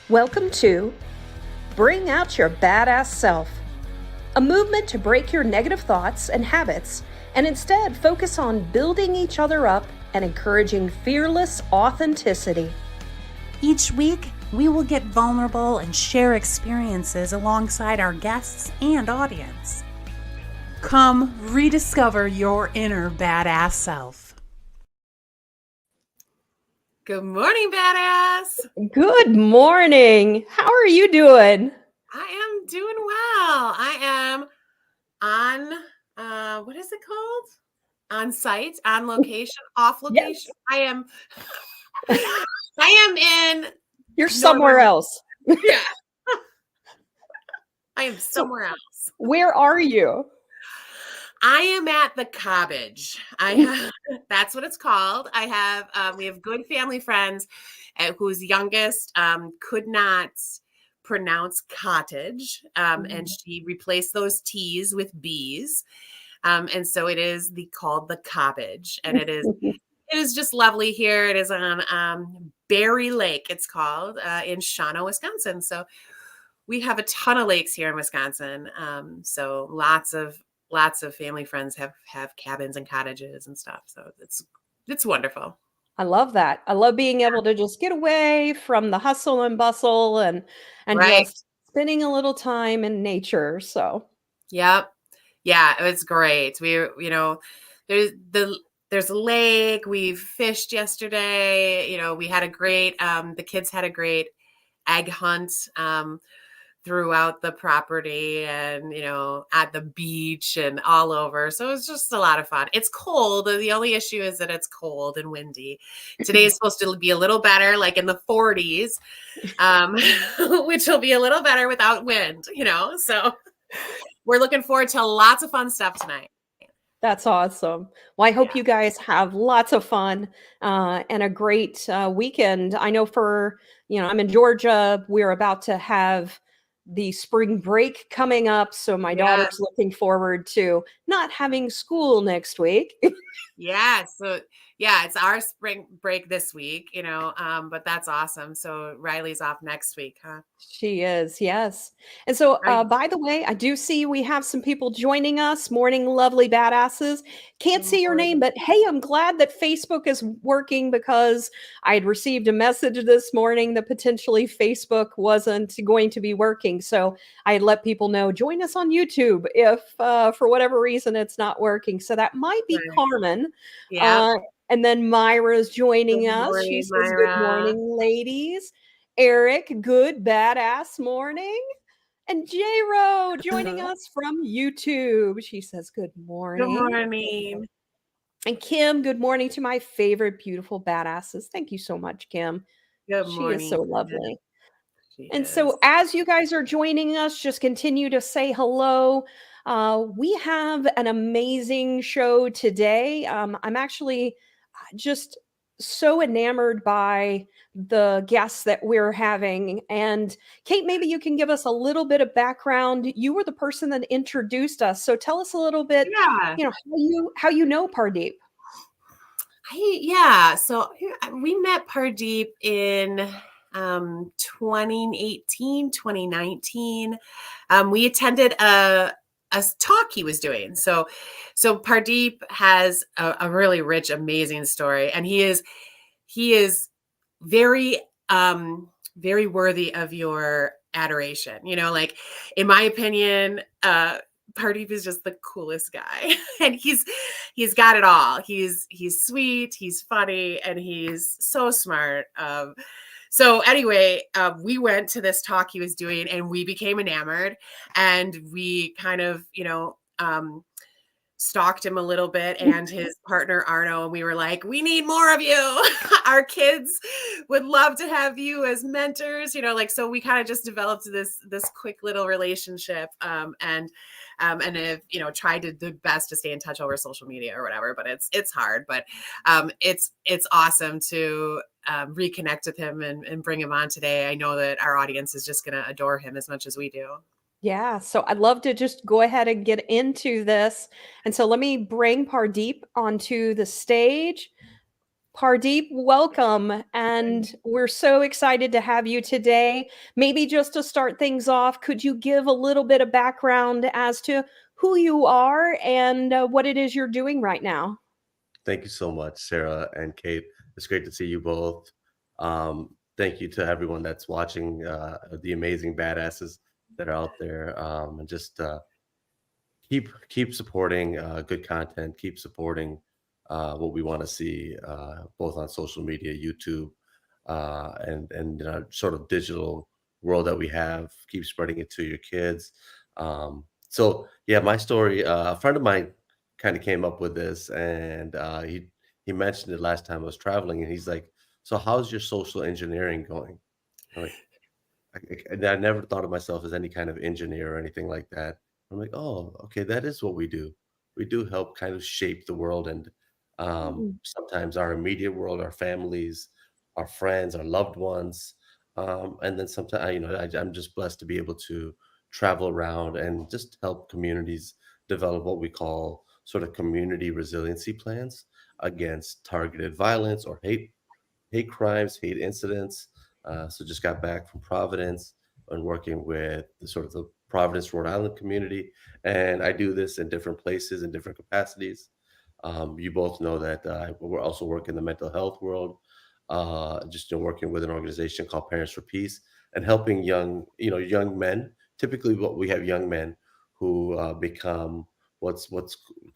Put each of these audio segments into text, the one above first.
Welcome to Bring Out Your Badass Self, a movement to break your negative thoughts and habits and instead focus on building each other up and encouraging fearless authenticity. Each week, we will get vulnerable and share experiences alongside our guests and audience. Come rediscover your inner badass self. Good morning, badass. Good morning. How are you doing? I am doing well. I am on, what is it called? On site, on location, off location. Yes. I am in. You're somewhere else. Yeah. I am somewhere else. Where are you? I am at the Cottage. That's what it's called. We have good family friends whose youngest could not pronounce cottage, and she replaced those T's with B's, and so it is called the Cottage, and it is just lovely here. It is on Berry Lake. It's called in Shawano, Wisconsin. So we have a ton of lakes here in Wisconsin. So lots of family friends have cabins and cottages and stuff. So it's wonderful. I love that. I love being able to just get away from the hustle and bustle and Right. just spending a little time in nature. So, yep. Yeah, it's great. There's a lake. We fished yesterday. We had a great, the kids had a great egg hunt throughout the property and, at the beach and all over. So it was just a lot of fun. It's cold. The only issue is that it's cold and windy. Today is supposed to be a little better, like in the 40s, which will be a little better without wind, so we're looking forward to lots of fun stuff tonight. That's awesome. Well, I hope you guys have lots of fun and a great weekend. I know I'm in Georgia. We're about to have the spring break coming up. So my daughter's looking forward to not having school next week. Yeah. So it's our spring break this week, but that's awesome. So Riley's off next week, huh? She is, yes. And so, by the way, I do see we have some people joining us. Morning, lovely badasses. Can't see your name, but hey, I'm glad that Facebook is working because I had received a message this morning that potentially Facebook wasn't going to be working. So I had let people know, join us on YouTube if for whatever reason it's not working. So that might be Carmen. Yeah. And then Myra's joining us. She says, Myra. Good morning, ladies. Eric, good badass morning. And J-Ro joining us from YouTube. She says, good morning. Good morning. And Kim, good morning to my favorite beautiful badasses. Thank you so much, Kim. Good morning. She is so lovely. So as you guys are joining us, just continue to say hello. We have an amazing show today. I'm actually just so enamored by the guests that we're having. And Kate, maybe you can give us a little bit of background. You were the person that introduced us. So tell us a little bit, how you know Pardeep. So we met Pardeep in 2018, 2019. We attended a talk he was doing. So Pardeep has a really rich, amazing story, and he is very, very worthy of your adoration. Like in my opinion, Pardeep is just the coolest guy, and he's got it all. He's sweet, he's funny, and he's so smart. So anyway, we went to this talk he was doing and we became enamored, and we kind of, stalked him a little bit and his partner Arno, and we were like, we need more of you. Our kids would love to have you as mentors, so we kind of just developed this quick little relationship, and have, tried to do best to stay in touch over social media or whatever, but it's hard, but it's awesome to reconnect with him and bring him on today. I know that our audience is just going to adore him as much as we do. Yeah, so I'd love to just go ahead and get into this. And so let me bring Pardeep onto the stage. Pardeep, welcome. And we're so excited to have you today. Maybe just to start things off, could you give a little bit of background as to who you are and what it is you're doing right now? Thank you so much, Sarah and Kate. It's great to see you both. Thank you to everyone that's watching, the amazing badasses that are out there, and just keep supporting good content. Keep supporting what we want to see, both on social media, YouTube, and sort of digital world that we have. Keep spreading it to your kids. So yeah, my story. A friend of mine kind of came up with this, and he mentioned it last time I was traveling, and he's like, "So how's your social engineering going?" I'm like, I never thought of myself as any kind of engineer or anything like that. I'm like, oh, okay, that is what we do. We do help kind of shape the world, and Mm. sometimes our immediate world, our families, our friends, our loved ones, and then sometimes, I'm just blessed to be able to travel around and just help communities develop what we call sort of community resiliency plans against targeted violence or hate crimes, hate incidents. So just got back from Providence and working with the sort of the Providence, Rhode Island community. And I do this in different places in different capacities. You both know that we're also working in the mental health world, just working with an organization called Parents for Peace and helping young men. Typically, what we have young men who become what's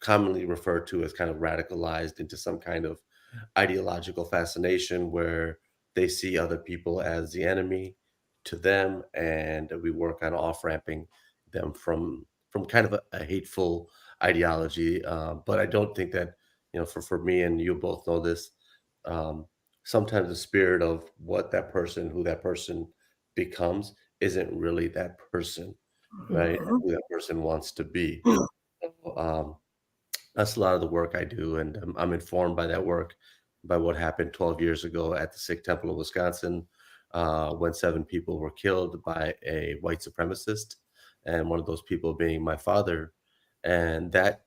commonly referred to as kind of radicalized into some kind of ideological fascination where they see other people as the enemy to them, and we work on off ramping them from kind of a hateful ideology. But I don't think that for me, and you both know this. Um, Sometimes the spirit of who that person becomes isn't really that person, right? Mhm. Who that person wants to be. Um, that's a lot of the work I do, and I'm informed by that work, by what happened 12 years ago at the Sikh Temple of Wisconsin, when 7 people were killed by a white supremacist, and one of those people being my father, and that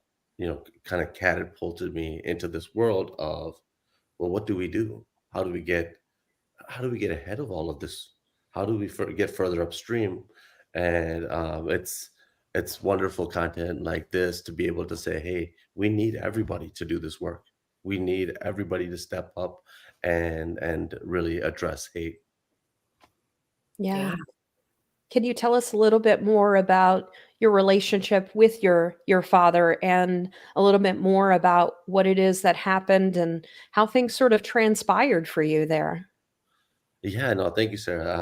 kind of catapulted me into this world of, well, what do we do? How do we get how do we get ahead of all of this? How do we get further upstream? And it's wonderful content like this to be able to say, hey, we need everybody to do this work. We need everybody to step up and really address hate. Yeah. Yeah. Can you tell us a little bit more about your relationship with your father and a little bit more about what it is that happened and how things sort of transpired for you there? Yeah, no, thank you, Sarah.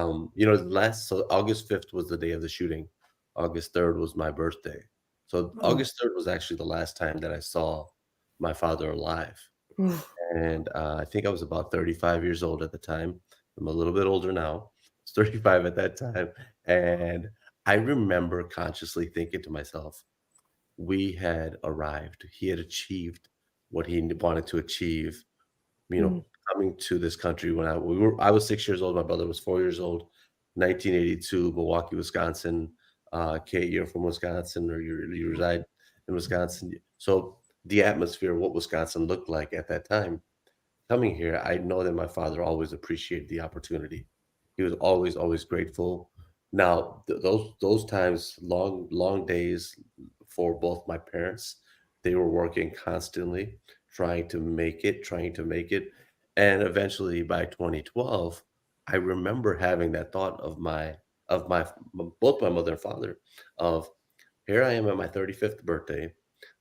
So August 5th was the day of the shooting. August 3rd was my birthday. So Mm. August 3rd was actually the last time that I saw my father alive. Mm, And I think I was about 35 years old at the time. I'm a little bit older now. I was 35 at that time, and I remember consciously thinking to myself, we had arrived. He had achieved what he wanted to achieve. You mm, know, coming to this country when I was 6 years old. My brother was 4 years old. 1982, Milwaukee, Wisconsin. Kate, you're from Wisconsin, or you reside in Wisconsin. So the atmosphere, what Wisconsin looked like at that time coming here, I know that my father always appreciated the opportunity. He was always grateful. Now, those times, long days for both my parents, they were working constantly, trying to make it, and eventually by 2012, I remember having that thought of my both my mother and father of, here I am at my 35th birthday.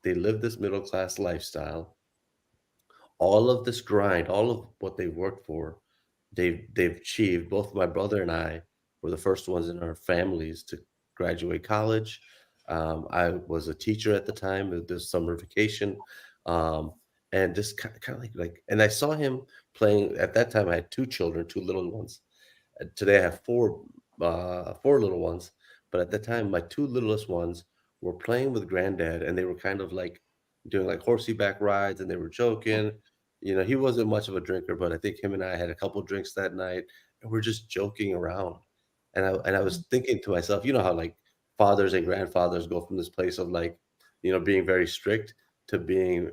They live this middle class lifestyle, all of this grind, all of what they've worked for, they've achieved. Both my brother and I were the first ones in our families to graduate college. I was a teacher at the time of this summer vacation, um, and just kind of like, and I saw him playing. At that time, I had 2 children, 2 little ones. Today, I have four little ones, but at the time, my 2 littlest ones were playing with granddad, and they were kind of like doing like horsey back rides, and they were joking. He wasn't much of a drinker, but I think him and I had a couple drinks that night, and we're just joking around. And I was thinking to myself, you know how like fathers and grandfathers go from this place of like, being very strict to being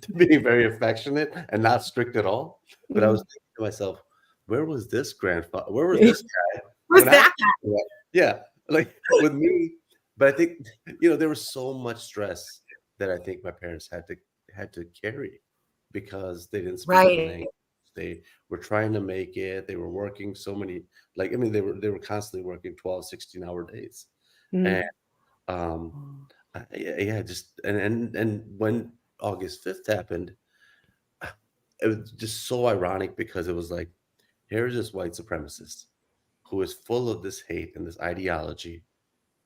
to being very affectionate and not strict at all. But I was thinking to myself, where was this grandfather? Where was this guy Who's when I that? yeah, like with me. But I think there was so much stress that I think my parents had to carry because they didn't speak the Right. language. They were trying to make it. They were working so many, like, I mean, they were constantly working 12, 16-hour days. And um yeah, just and when August 5th happened, it was just so ironic because it was like, here's this white supremacist who is full of this hate and this ideology.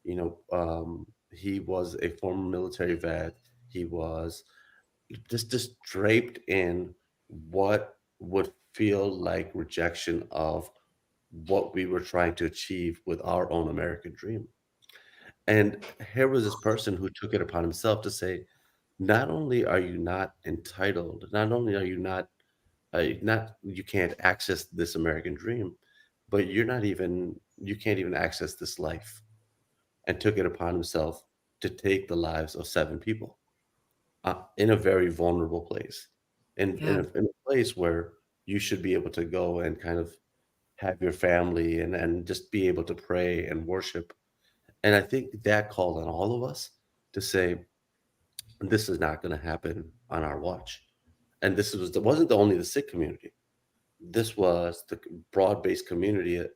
He was a former military vet. He was just draped in what would feel like rejection of what we were trying to achieve with our own American dream. And here was this person who took it upon himself to say, not only are you not entitled, not only are you not you can't access this American dream, but you can't even access this life, and took it upon himself to take the lives of 7 people in a very vulnerable place, Yeah. in a place where you should be able to go and kind of have your family and just be able to pray and worship. And I think that called on all of us to say, this is not going to happen on our watch. And this wasn't only the Sikh community. This was the broad-based community.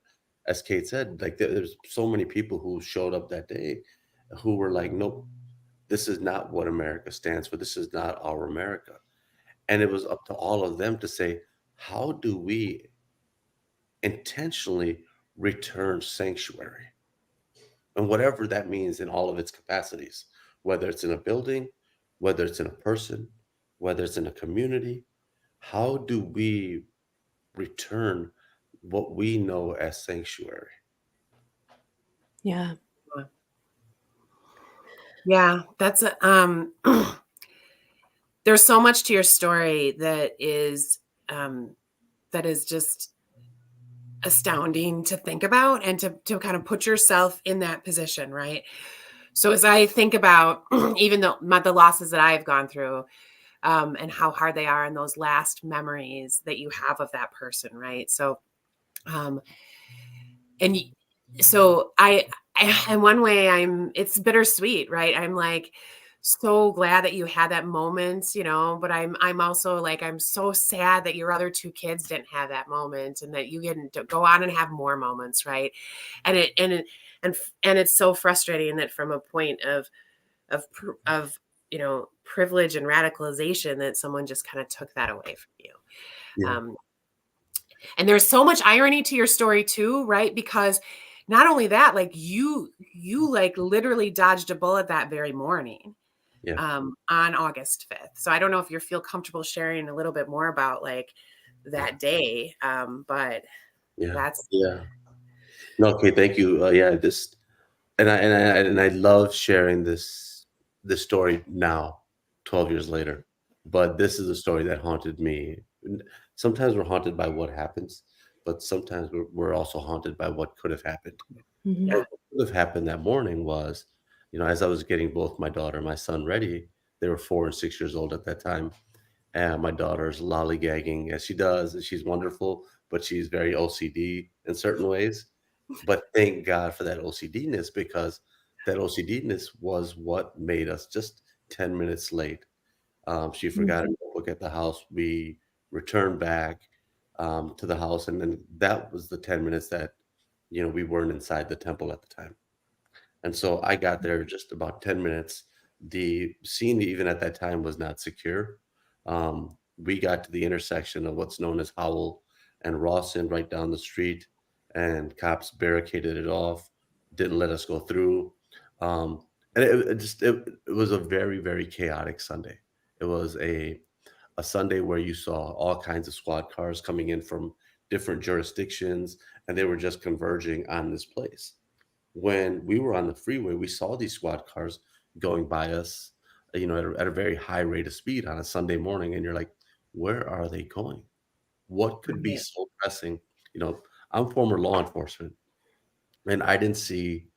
As Kate said, like there's so many people who showed up that day who were like, nope, this is not what America stands for. This is not our America. And it was up to all of them to say, how do we intentionally return sanctuary? And whatever that means in all of its capacities, whether it's in a building, whether it's in a person, whether it's in a community, how do we return what we know as sanctuary? Yeah. Yeah, that's there's so much to your story that is just astounding to think about and to kind of put yourself in that position, right? So as I think about even though the losses that I've gone through, and how hard they are and those last memories that you have of that person, right? So um and y- so I in one way it's bittersweet, right? I'm like so glad that you had that moment, but I'm also like, I'm so sad that your other 2 kids didn't have that moment and that you didn't go on and have more moments, right? And it's so frustrating that from a point of privilege and radicalization that someone just kind of took that away from you. Yeah, um and there's so much irony to your story too, right? Because not only that, like you like literally dodged a bullet that very morning, yeah, on August 5th. So I don't know if you feel comfortable sharing a little bit more about like that day, but yeah, that's yeah. No, okay, thank you. Yeah, this and I love sharing this story now, 12 years later. But this is a story that haunted me. Sometimes we're haunted by what happens, but sometimes we're also haunted by what could have happened. Mhm. yeah, And what could have happened that morning was, as I was getting both my daughter and my son ready, they were 4 and 6 years old at that time. And my daughter's lollygagging as she does, and she's wonderful, but she's very OCD in certain ways. But thank God for that OCD-ness, because that OCD-ness was what made us just 10 minutes late. She forgot her Mhm. notebook at the house. We returned back to the house, and then that was the 10 minutes that we weren't inside the temple at the time. And so I got there just about 10 minutes. The scene, even at that time, was not secure. We got to the intersection of what's known as Howell and Rawson right down the street, and cops barricaded it off, didn't let us go through. And it was a very, very chaotic Sunday. It was a Sunday where you saw all kinds of squad cars coming in from different jurisdictions, and they were just converging on this place. When we were on the freeway, we saw these squad cars going by us, at a very high rate of speed on a Sunday morning, and you're like, where are they going? What could be right. so pressing? You know, I'm former law enforcement, and I didn't see,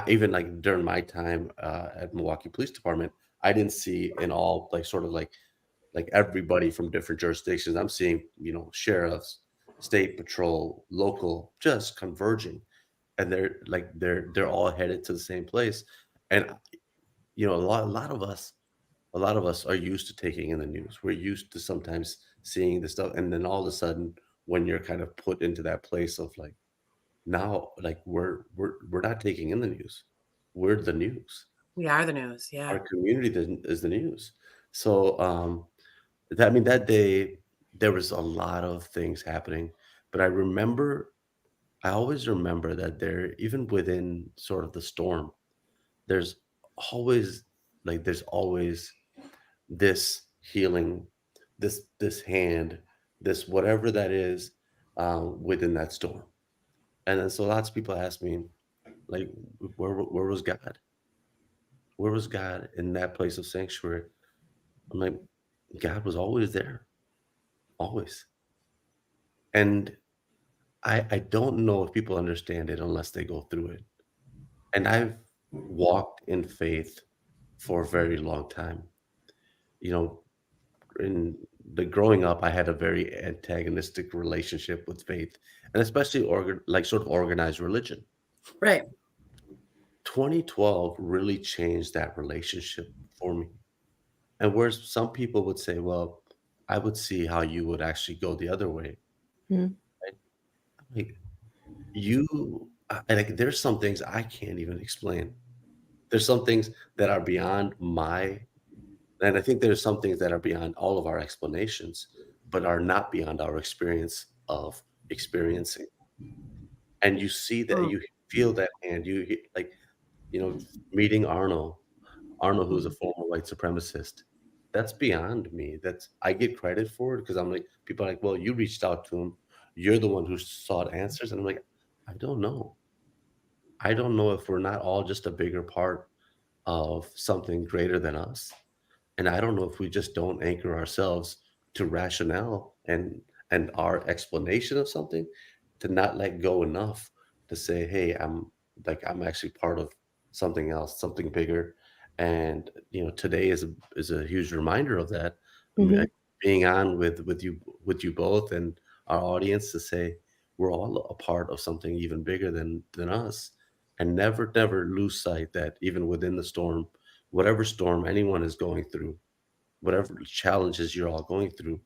even like during my time at Milwaukee Police Department, I didn't see in all like sort of like everybody from different jurisdictions. I'm seeing, sheriffs, state patrol, local, just converging, and they're all headed to the same place. And a lot of us are used to taking in the news. We're used to sometimes seeing the stuff, and then all of a sudden, when you're kind of put into that place of like now, like we're not taking in the news. We're the news. We are the news. Yeah. Our community is the news. So I mean, that day there was a lot of things happening, but I always remember that there, even within sort of the storm, there's always there's always this healing, this hand, this whatever that is within that storm. And then so lots of people ask me, like, where was God? Where was God in that place of sanctuary? I'm like, God was always there, always. And I don't know if people understand it unless they go through it. And I've walked in faith for a very long time. You know, in the growing up, I had a very antagonistic relationship with faith, and especially sort of organized religion. Right. 2012 really changed that relationship for me. And whereas some people would say, well, I would see how you would actually go the other way. Mhm. Right? Like and like, there's some things I can't even explain. There's some things that are beyond and I think there's some things that are beyond all of our explanations, but are not beyond our experience of experiencing. And you see that, Mm. you feel that, and like, meeting Arnold, who's a former white supremacist. That's beyond me. I get credit for it because I'm like, people are like, well, you reached out to him. You're the one who sought answers. And I'm like, I don't know. I don't know if we're not all just a bigger part of something greater than us. And I don't know if we just don't anchor ourselves to rationale and our explanation of something, to not let go enough to say, hey, I'm actually part of something else, something bigger. And today is a huge reminder of that. I mean, Mhm. being on with you both and our audience, to say we're all a part of something even bigger than us, and never lose sight that even within the storm, whatever storm anyone is going through, whatever challenges you're all going through,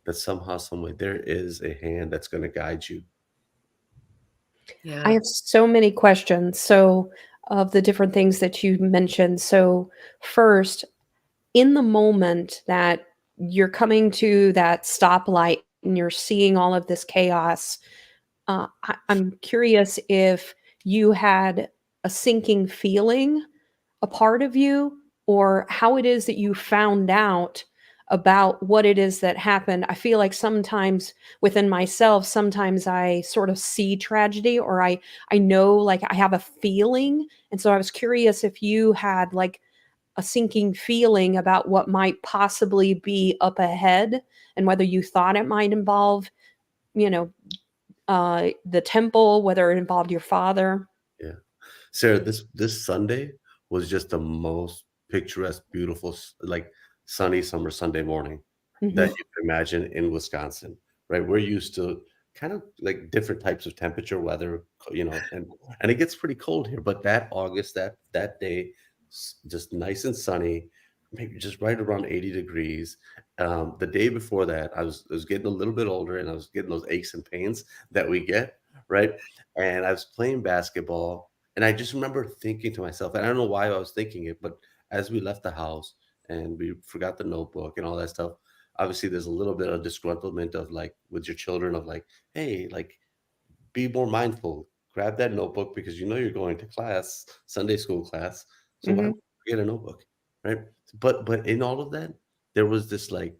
that somehow, some way, there is a hand that's going to guide you. I Yeah. have so many questions. So, of the different things that you mentioned. So, first, in the moment that you're coming to that stoplight and you're seeing all of this chaos, I'm curious if you had a sinking feeling, a part of you, or how it is that you found out about what it is that happened. I feel like sometimes within myself, sometimes I sort of see tragedy, or I know, like, I have a feeling. And so I was curious if you had like a sinking feeling about what might possibly be up ahead, and whether you thought it might involve, you know, the temple, whether it involved your father. Yeah. Sarah, this Sunday was just the most picturesque, beautiful, like sunny summer Sunday morning that Mhm. you can imagine in Wisconsin, right? We're used to kind of like different types of temperature, weather, and it gets pretty cold here. But that August, that day, just nice and sunny, maybe just right around 80 degrees. The day before that, I was getting a little bit older, and I was getting those aches and pains that we get, right? And I was playing basketball, and I just remember thinking to myself, and I don't know why I was thinking it, but as we left the house and we forgot the notebook and all that stuff, obviously there's a little bit of disgruntlement of like with your children of like, hey, like, be more mindful. Grab that notebook because you're going to class, Sunday school class. So why don't Mhm. you get a notebook? Right. But in all of that, there was this like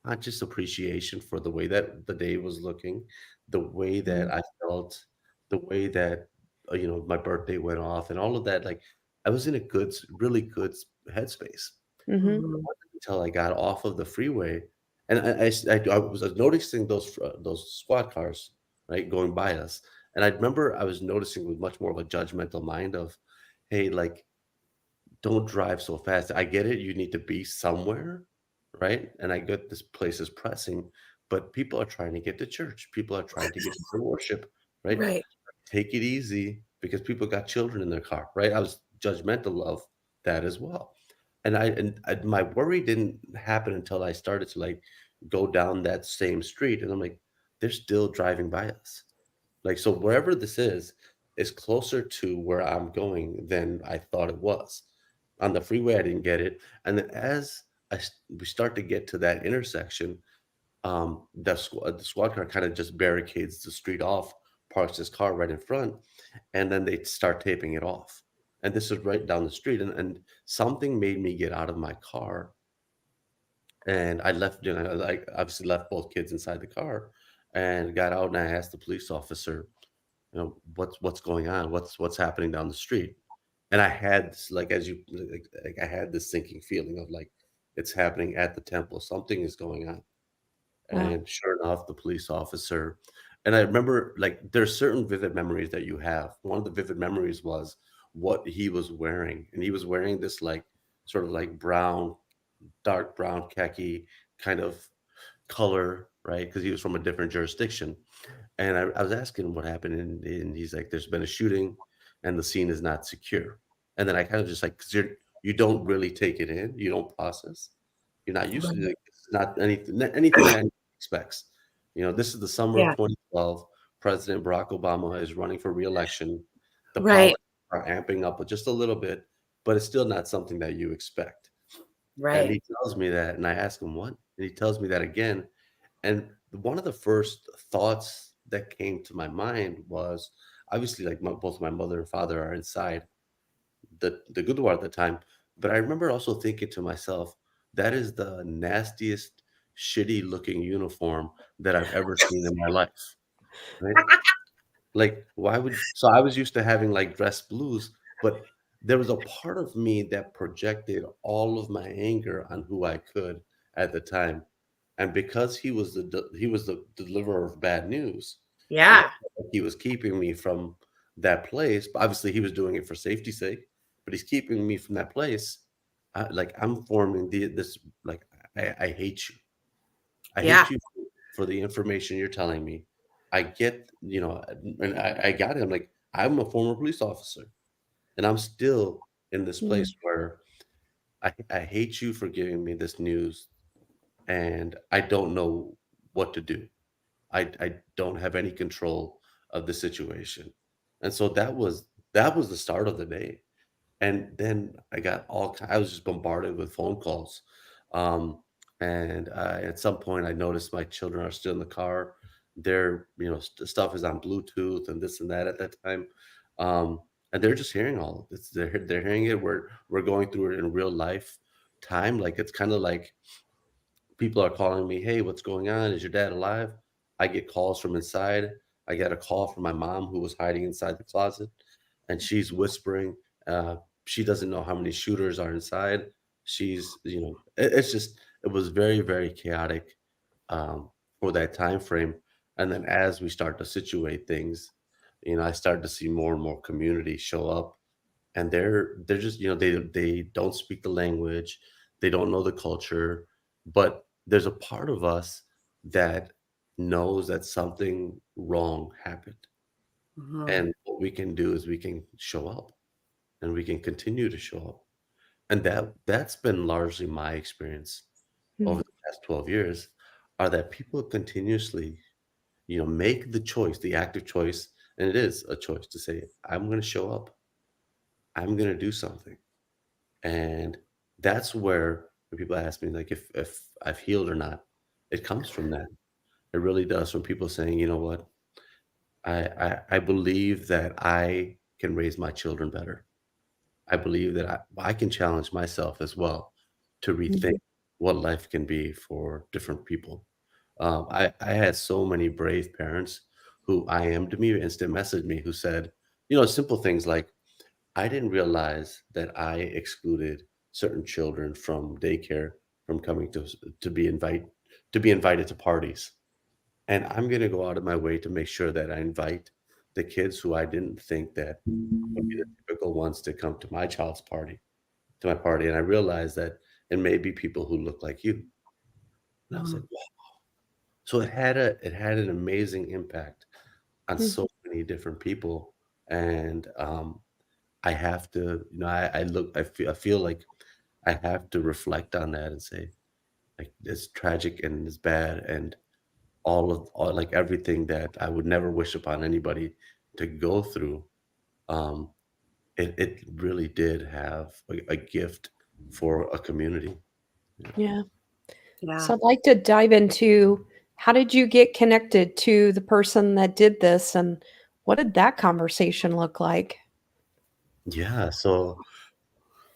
conscious appreciation for the way that the day was looking, the way that Mhm. I felt, the way that my birthday went off, and all of that. Like, I was in a really good headspace Mhm. Mhm. until I got off of the freeway, and I was noticing those squad cars, right, going by us, and I remember I was noticing with much more of a judgmental mind of, hey, like, don't drive so fast. I get it. You need to be somewhere, right? And I get this place is pressing, but people are trying to get to church. People are trying to get to worship, right? Right. Take it easy because people got children in their car, right? I was judgmental of that as well. My worry didn't happen until I started to like go down that same street, and I'm like, they're still driving by us. Like, so wherever this is closer to where I'm going than I thought it was. On the freeway, I didn't get it, and then as we start to get to that intersection, the squad car kind of just barricades the street off, parks his car right in front, and then they start taping it off. And this is right down the street, and something made me get out of my car, and I left, like obviously left both kids inside the car, and got out and I asked the police officer, what's going on, what's happening down the street, and I had this, like as you like I had this sinking feeling of like it's happening at the temple, something is going on. Wow. And sure enough, the police officer, and I remember, like, there's certain vivid memories that you have. One of the vivid memories was what he was wearing, and he was wearing this, like, sort of like brown, dark brown khaki kind of color, right? Because he was from a different jurisdiction. And I was asking him what happened, and he's like, "There's been a shooting, and the scene is not secure." And then I kind of just like, 'cause you don't really take it in, you don't process. You're not used to Right. like, it's not anything that anyone expects. This is the summer of Yeah. 2012. President Barack Obama is running for re-election. The Right. politics are amping up just a little bit, but it's still not something that you expect. And Right. he tells me that, and I ask him what, and he tells me that again. And one of the first thoughts that came to my mind was obviously like both my mother and father are inside the Gurdwara at the time, but I remember also thinking to myself, that is the nastiest, shitty looking uniform that I've ever seen in my life. Right? Like, why would so I was used to having like dress blues, but there was a part of me that projected all of my anger on who I could at the time. And because he was the deliverer of bad news, and I Yeah. felt like he was keeping me from that place, but obviously he was doing it for safety's sake, but he's keeping me from that place. Like I'm forming this like I hate you. I Yeah. hate you for the information you're telling me. I get, and I got it. I'm like, I'm a former police officer, and I'm still in this Mm, place where I hate you for giving me this news, and I don't know what to do. I don't have any control of the situation. And so that was the start of the day. And then I was just bombarded with phone calls. Um, and at some point, I noticed my children are still in the car. Their, stuff is on Bluetooth and this and that at that time. Um, and they're just hearing all of this. They're hearing it. We're going through it in real life time. Like it's kind of like people are calling me, "Hey, what's going on? Is your dad alive?" I get calls from inside. I got a call from my mom who was hiding inside the closet, and she's whispering. Uh, she doesn't know how many shooters are inside. It's just it was very, very chaotic for that time frame. And then as we start to situate things, I started to see more and more community show up, and they're just they don't speak the language, they don't know the culture, but there's a part of us that knows that something wrong happened, Mhm. and what we can do is we can show up and we can continue to show up. And that's been largely my experience over mm, the past 12 years, are that people continuously make the choice, the active choice, and it is a choice to say, I'm going to show up, I'm going to do something. And that's where when people ask me, like, if I've healed or not, it comes from that. It really does, from people saying, "You know what? I believe that I can raise my children better. I believe that I can challenge myself as well to rethink mhm. what life can be for different people." I had so many brave parents who IM'd me, instant messaged me, who said, simple things like, I didn't realize that I excluded certain children from daycare from coming to be invited to parties. And I'm going to go out of my way to make sure that I invite the kids who I didn't think that would be the typical ones to come to my child's party, to my party, and I realized that it may be people who look like you. And I was like, Mm. wow. So it had an amazing impact on Mm. so many different people. And I have to, I look, I feel like I have to reflect on that and say, like, it's tragic and it's bad, and all like everything that I would never wish upon anybody to go through. Um, it really did have a gift for a community. Yeah. Yeah. Yeah. So I'd like to dive into how did you get connected to the person that did this and what did that conversation look like? Yeah. So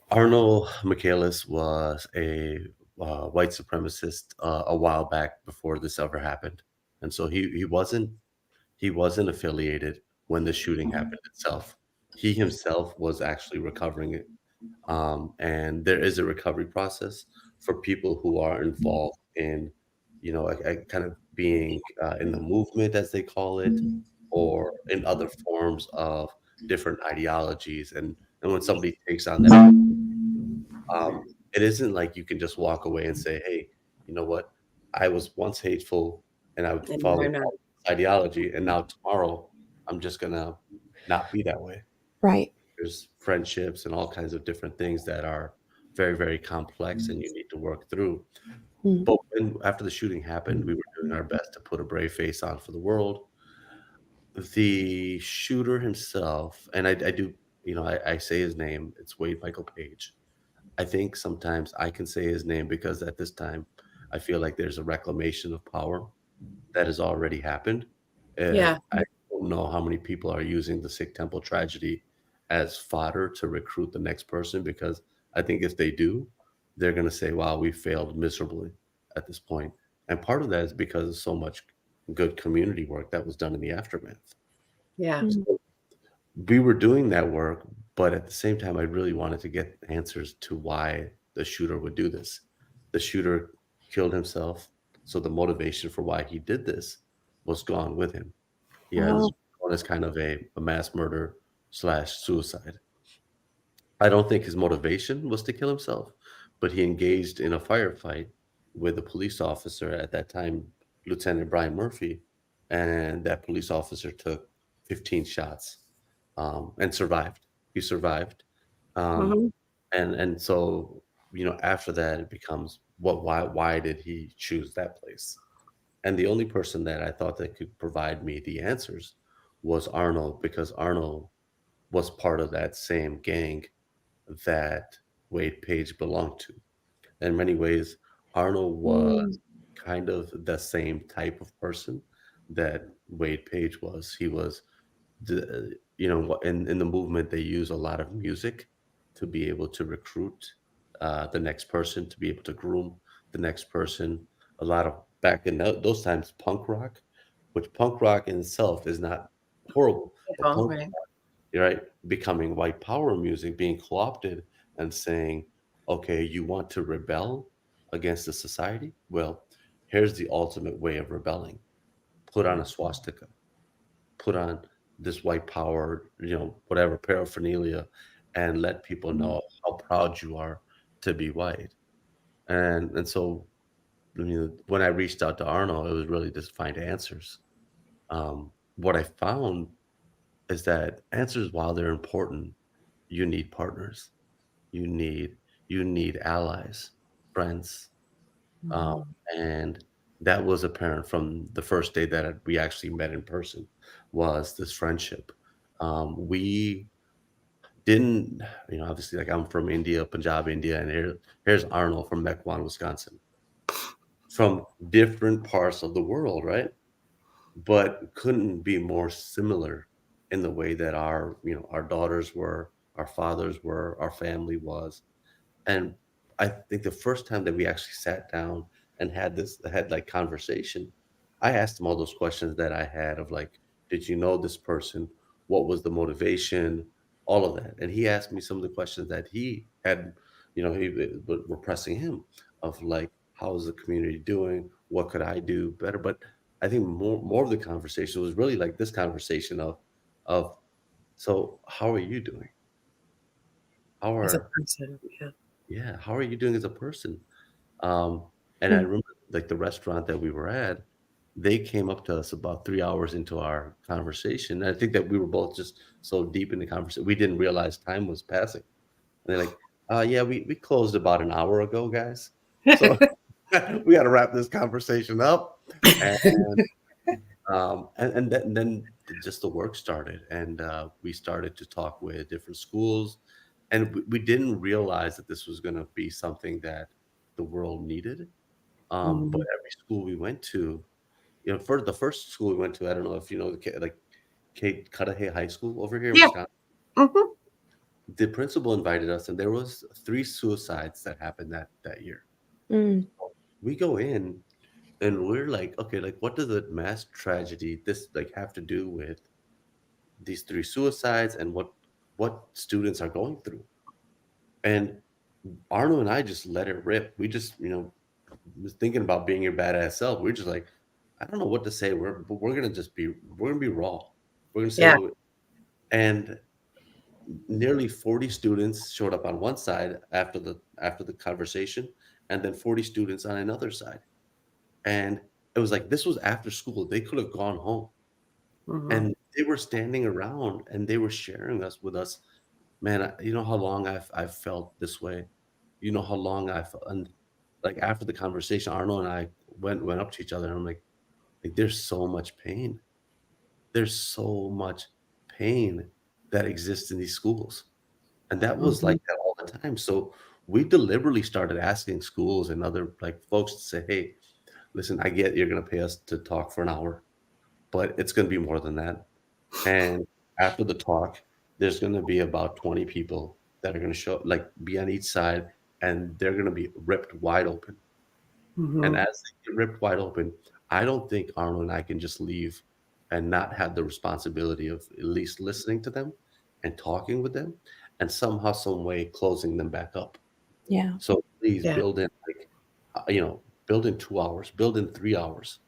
Arnold Michaelis was a white supremacist a while back before this ever happened, and so he wasn't affiliated when the shooting happened itself. He himself was actually recovering it. And there is a recovery process for people who are involved in, kind of being in the movement, as they call it, or in other forms of different ideologies. And when somebody takes on that, it isn't like you can just walk away and say, "Hey, you know what? I was once hateful, and I would And follow they're not. this ideology, and now tomorrow I'm just gonna not be that way." Right. There's friendships and all kinds of different things that are very, very complex and you need to work through. Mm. But after the shooting happened, we were doing our best to put a brave face on for the world. The shooter himself, and I do, I say his name, it's Wade Michael Page. I think sometimes I can say his name because at this time, I feel like there's a reclamation of power that has already happened. Yeah. I don't know how many people are using the Sikh Temple tragedy as fodder to recruit the next person, because I think if they do, they're going to say, wow, we failed miserably at this point. And part of that is because of so much good community work that was done in the aftermath. Yeah. Mm. We were doing that work, but at the same time, I really wanted to get answers to why the shooter would do this. The shooter killed himself, so the motivation for why he did this was gone with him. He has Oh, known as kind of a mass murder slash suicide. I don't think his motivation was to kill himself, but he engaged in a firefight with a police officer at that time, Lieutenant Brian Murphy, and that police officer took 15 shots and survived. He survived, um, Mhm. and so after that it becomes why did he choose that place? And the only person that I thought that could provide me the answers was Arnold, because Arnold was part of that same gang that Wade Page belonged to. In many ways, Arnold was mm. kind of the same type of person that Wade Page was. He was in the movement, they use a lot of music to be able to recruit the next person, to be able to groom the next person. A lot of back in those times, punk rock, which punk rock in itself is not horrible, but Oh, punk, right. right, becoming white power music, being co-opted and saying, okay, you want to rebel against the society? Well, here's the ultimate way of rebelling: put on a swastika, put on this white power, whatever paraphernalia, and let people know how proud you are to be white. And so, when I reached out to Arnold, it was really just to find answers. What I found is that answers, while they're important, you need partners, you need you need allies, friends, um, Mhm. and that was apparent from the first day that we actually met in person. Was this friendship? We didn't, obviously, like, I'm from India, Punjab, India, and here's Arnold from Mequon, Wisconsin, from different parts of the world, right? But couldn't be more similar in the way that our daughters were, our fathers were, our family was. And I think the first time that we actually sat down and had like conversation, I asked him all those questions that I had of like, did you know this person? What was the motivation? All of that. And he asked me some of the questions that he had, were pressing him, of like, how is the community doing? What could I do better? But I think more of the conversation was really like this conversation of, so how are you doing? How As a are person. Yeah. yeah, how are you doing as a person? Um, and I remember like the restaurant that we were at, they came up to us about 3 hours into our conversation. And I think that we were both just so deep in the conversation, we didn't realize time was passing. And they're like, yeah, we closed about an hour ago, guys. So we got to wrap this conversation up. And then just the work started, and we started to talk with different schools, and we didn't realize that this was going to be something that the world needed. But Mhm. every school we went to, for the first school we went to, I don't know if you know like Kate Cudahy High School over here in Yeah. Wisconsin. Mhm. The principal invited us, and there was 3 suicides that happened that year. Mm. We go in, and we're like, okay, like what does a mass tragedy this like have to do with these 3 suicides and what students are going through? And Arno and I just let it rip. We just, was thinking about being your badass self. We're just like, I don't know what to say. We're gonna be raw. We're gonna say Yeah. what, and nearly 40 students showed up on one side after the conversation, and then 40 students on another side. And it was like this was after school. They could have gone home. Mhm. And they were standing around and they were sharing us with us. Man, you know how long I've felt this way. You know how long I've and like after the conversation, Arnold and I went up to each other and I'm like there's so much pain. There's so much pain that exists in these schools. And that was Mhm. like that all the time. So we deliberately started asking schools and other like folks to say, hey, listen, I get you're gonna pay us to talk for an hour, but it's gonna be more than that. And after the talk, there's gonna be about 20 people that are gonna show like, be on each side, and they're gonna be ripped wide open. And Mhm. as they get ripped wide open, I don't think Arnold and I can just leave and not have the responsibility of at least listening to them and talking with them and somehow, some way closing them back up. Yeah. So please Yeah. build in like, build in 2 hours, build in 3 hours.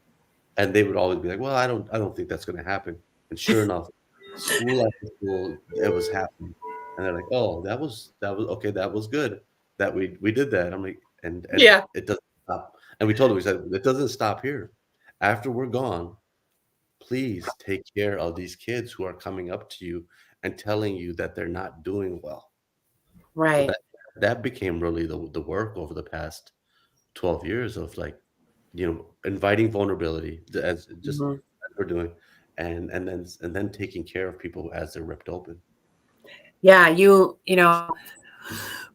And they would always be like, "Well, I don't think that's gonna happen." And sure enough, school after school, it was happening. And they're like, "Oh, that was okay, that was good that we did that." I'm like, and Yeah. it doesn't stop. And we told them, we said, "It doesn't stop here. After we're gone, please take care of these kids who are coming up to you and telling you that they're not doing well." So Right. that became really the work over the past 12 years of like, inviting vulnerability as just Mhm. as we're doing, and then taking care of people as they're ripped open. Yeah,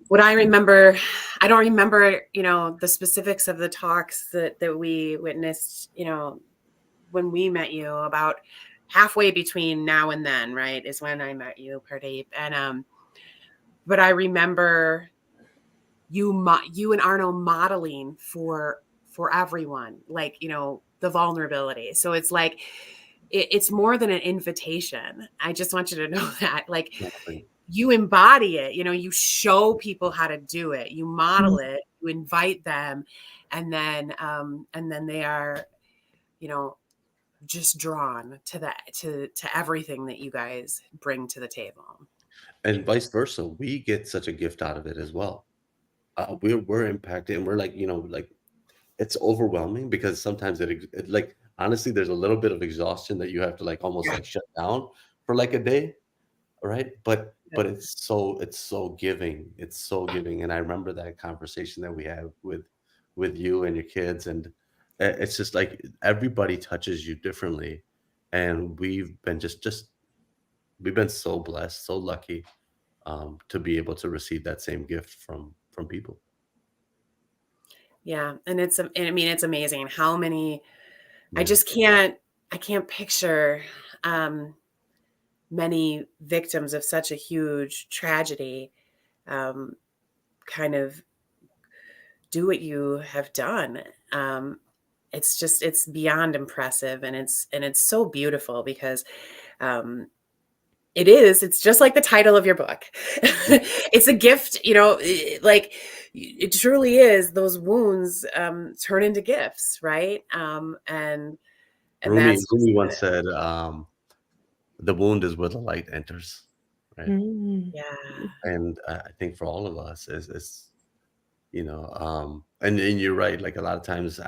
what I remember, I don't remember, the specifics of the talks that we witnessed, when we met you about halfway between now and then, right, is when I met you, Pardeep. And but I remember you and Arno modeling for everyone, like, the vulnerability. So it's like it's more than an invitation. I just want you to know that. Like, Exactly. you embody it, you show people how to do it, you Mm. model it, you invite them, and then they are, you know, just drawn to that, to everything that you guys bring to the table. And vice versa, we get such a gift out of it as well. We're impacted, and we're like, like it's overwhelming because sometimes it like honestly, there's a little bit of exhaustion that you have to like almost Yeah. like shut down for like a day. Right? Yeah. But it's so giving. It's so giving, and I remember that conversation that we had with you and your kids, and it's just like everybody touches you differently, and we've been just we've been so blessed, so lucky, to be able to receive that same gift from people. Yeah, and I mean, it's amazing how many. I Yeah. just I can't picture um many victims of such a huge tragedy um kind of do what you have done. It's beyond impressive, and it's so beautiful because um it's just like the title of your book. It's a gift, like it truly is. Those wounds turn into gifts, right? And Rumi that's just Rumi once said, "The wound is where the light enters." right? Mm. Yeah. And I think for all of us is and you're right. Like a lot of times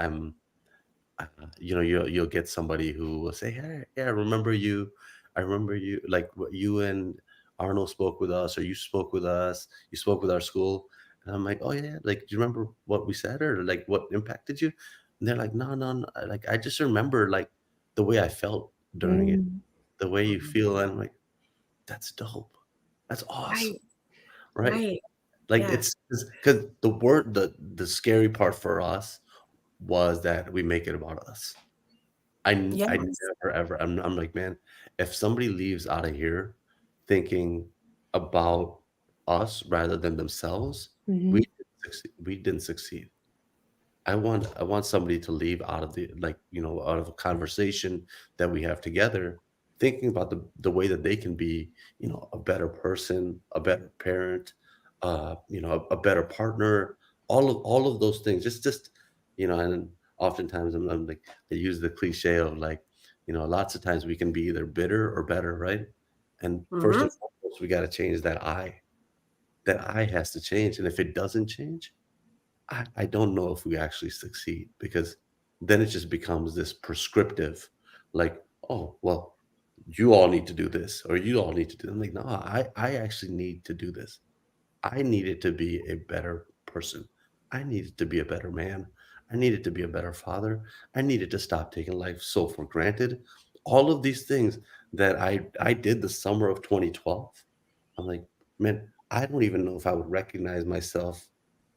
you'll get somebody who will say, "Hey, yeah, I remember you. I remember you. Like what you and Arnold spoke with us, or you spoke with us. You spoke with our school." And I'm like, "Oh yeah, like do you remember what we said, or like what impacted you?" And they're like, "No, no, no. Like I just remember like the way I felt during it, Mm. the way you Mhm. feel." And I'm like, "That's dope. That's awesome, Right. right?" Right. Like Yeah. it's because the scary part for us was that we make it about us. I Yes. never ever I'm like, "Man, if somebody leaves out of here thinking about us rather than themselves, we Mhm. didn't succeed." I want somebody to leave out of the like, out of a conversation that we have together, thinking about the way that they can be, a better person, a better parent, a better partner, all of those things. And oftentimes I'm like they use the cliche of like, lots of times we can be either bitter or better, right? And first Mhm. and foremost, we got to change that I. That I has to change. And if it doesn't change, I don't know if we actually succeed because then it just becomes this prescriptive, like, oh, well, you all need to do this or you all need to do. I'm like, no, I actually need to do this. I needed to be a better person. I needed to be a better man. I needed to be a better father. I needed to stop taking life so for granted. All of these things that I did the summer of 2012. I'm like, man, I don't even know if I would recognize myself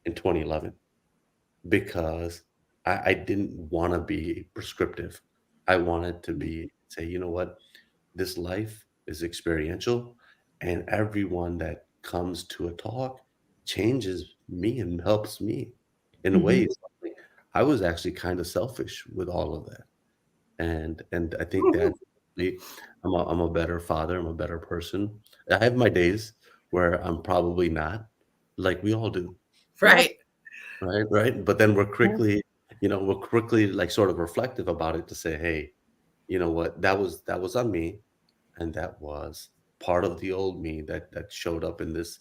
in 2011 because I didn't want to be prescriptive. I wanted to be say, you know what, this life is experiential, and everyone that comes to a talk changes me and helps me in Mhm. ways. Like, I was actually kind of selfish with all of that, and I think that I'm a better father. I'm a better person. I have my days where I'm probably not, like we all do. Yep. Right. Right, right, but then Yeah. we're quickly, like, sort of reflective about it to say, "Hey, you know what? That was on me, and that was part of the old me that showed up in this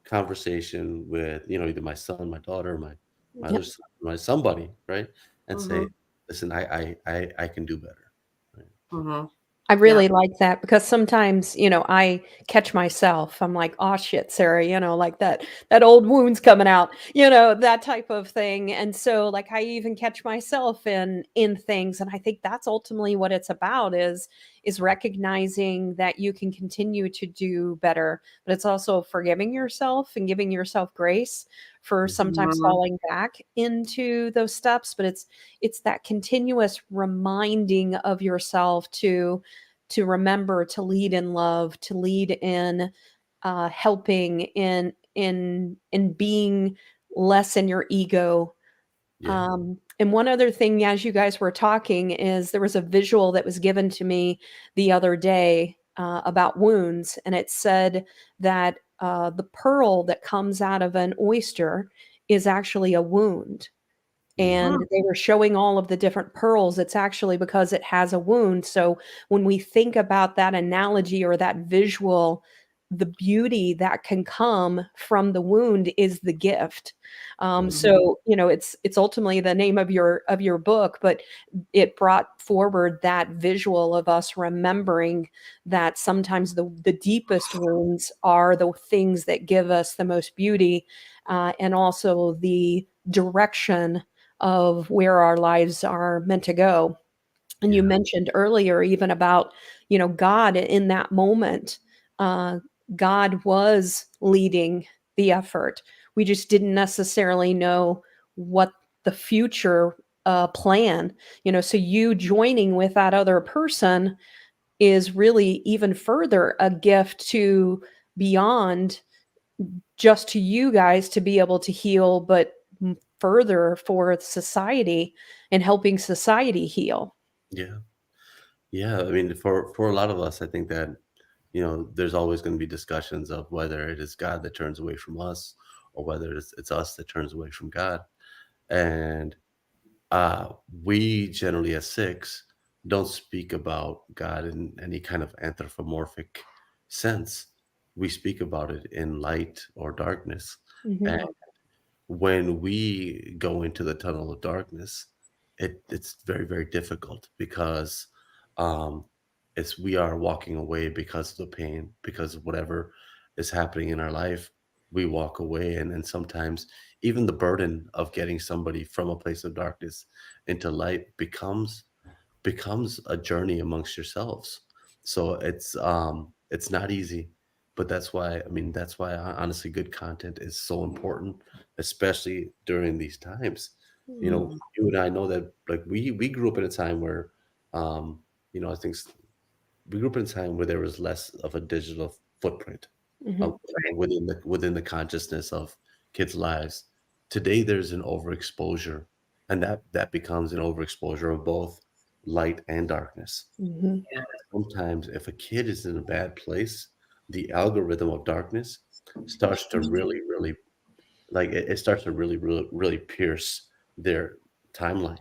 conversation with, either my son, my daughter, my other Yep. son, my somebody," right? And say, Mhm. "Listen, I can do better." Right? Mhm. I Yep. really like that because sometimes, I catch myself. I'm like, "Oh shit, Sarah," like that old wound's coming out, that type of thing. And so like I even catch myself in things, and I think that's ultimately what it's about is recognizing that you can continue to do better, but it's also forgiving yourself and giving yourself grace for Mhm. sometimes Mhm. falling back into those steps, but it's that continuous reminding of yourself to remember to lead in love, to lead in helping, in being less in your ego. Yeah. And one other thing, as you guys were talking, is there was a visual that was given to me the other day about wounds, and it said that the pearl that comes out of an oyster is actually a wound, Mhm. and Mm. they were showing all of the different pearls. It's actually because it has a wound. So when we think about that analogy or that visual, the beauty that can come from the wound is the gift. Right. Mhm. So it's ultimately the name of your book, but it brought forward that visual of us remembering that sometimes the deepest wounds are the things that give us the most beauty, and also the direction of where our lives are meant to go. And you Yeah. mentioned earlier even about, God in that moment. Uh, God was leading the effort. We just didn't necessarily know what the future plan, so you joining with that other person is really even further a gift to beyond just to you guys to be able to heal, but further for society and helping society heal. Yeah. Yeah, I mean, for a lot of us, I think that, there's always going to be discussions of whether it is God that turns away from us or whether it's us that turns away from God. And we generally, as Sikhs, don't speak about God in any kind of anthropomorphic sense. we speak about it in light or darkness. Mhm. And when we go into the tunnel of darkness, it's very, very difficult because um, it's we are walking away because of the pain, because of whatever is happening in our life. We walk away, and sometimes even the burden of getting somebody from a place of darkness into light becomes a journey amongst yourselves. So it's not easy, but that's why I mean that's why honestly good content is so important, especially during these times. You know, Mm. you and I know that like we grew up in a time where um, I think we grew up in a time where there was less of a digital footprint Mhm. within the consciousness of kids' lives. Today, there's an overexposure, and that becomes an overexposure of both light and darkness. Mhm. Yeah. Sometimes, if a kid is in a bad place, the algorithm of darkness starts to really, really like it starts to really, really, really pierce their timeline.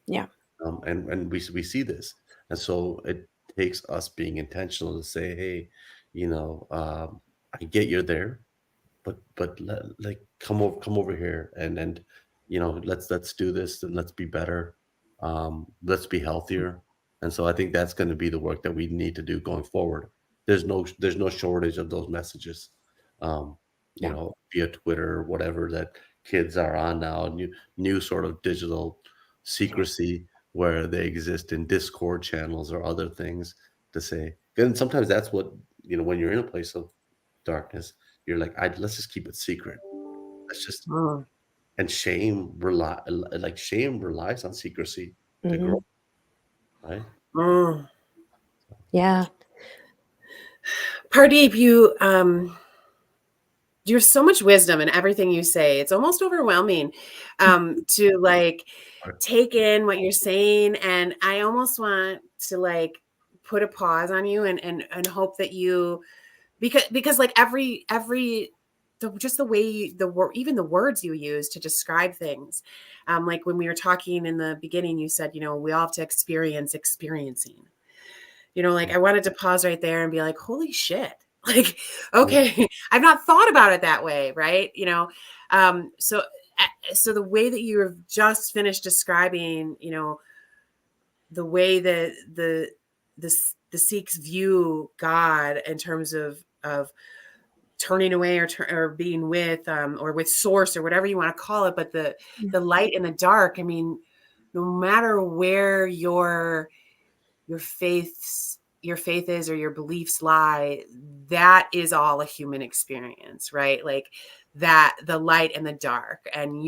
Yeah. And we see this, and so it takes us being intentional to say, hey, I get you're there, but like come over here and let's do this and let's be better, let's be healthier. And so I think that's going to be the work that we need to do going forward. There's no shortage of those messages, um, Yeah. via Twitter, whatever that kids are on now, new sort of digital secrecy where they exist in Discord channels or other things to say. And sometimes that's what when you're in a place of darkness, you're like, let's just keep it secret. Let's just Mm. and shame relies on secrecy to grow, Mhm. right? Mm. Yeah. Pardeep, you're so much wisdom in everything you say. It's almost overwhelming to like take in what you're saying, and I almost want to like put a pause on you and hope that you because like just the way even the words you use to describe things, like when we were talking in the beginning, you said we all have to experience experiencing. Like I wanted to pause right there and be like, holy shit. Like, Yeah, okay, I've not thought about it that way, right? So the way that you have just finished describing, the way that the Sikhs view God in terms of turning away or being with or with source or whatever you want to call it, but the light and the dark. I mean, no matter where your faith is or your beliefs lie, that is all a human experience, right? Like that, the light and the dark, and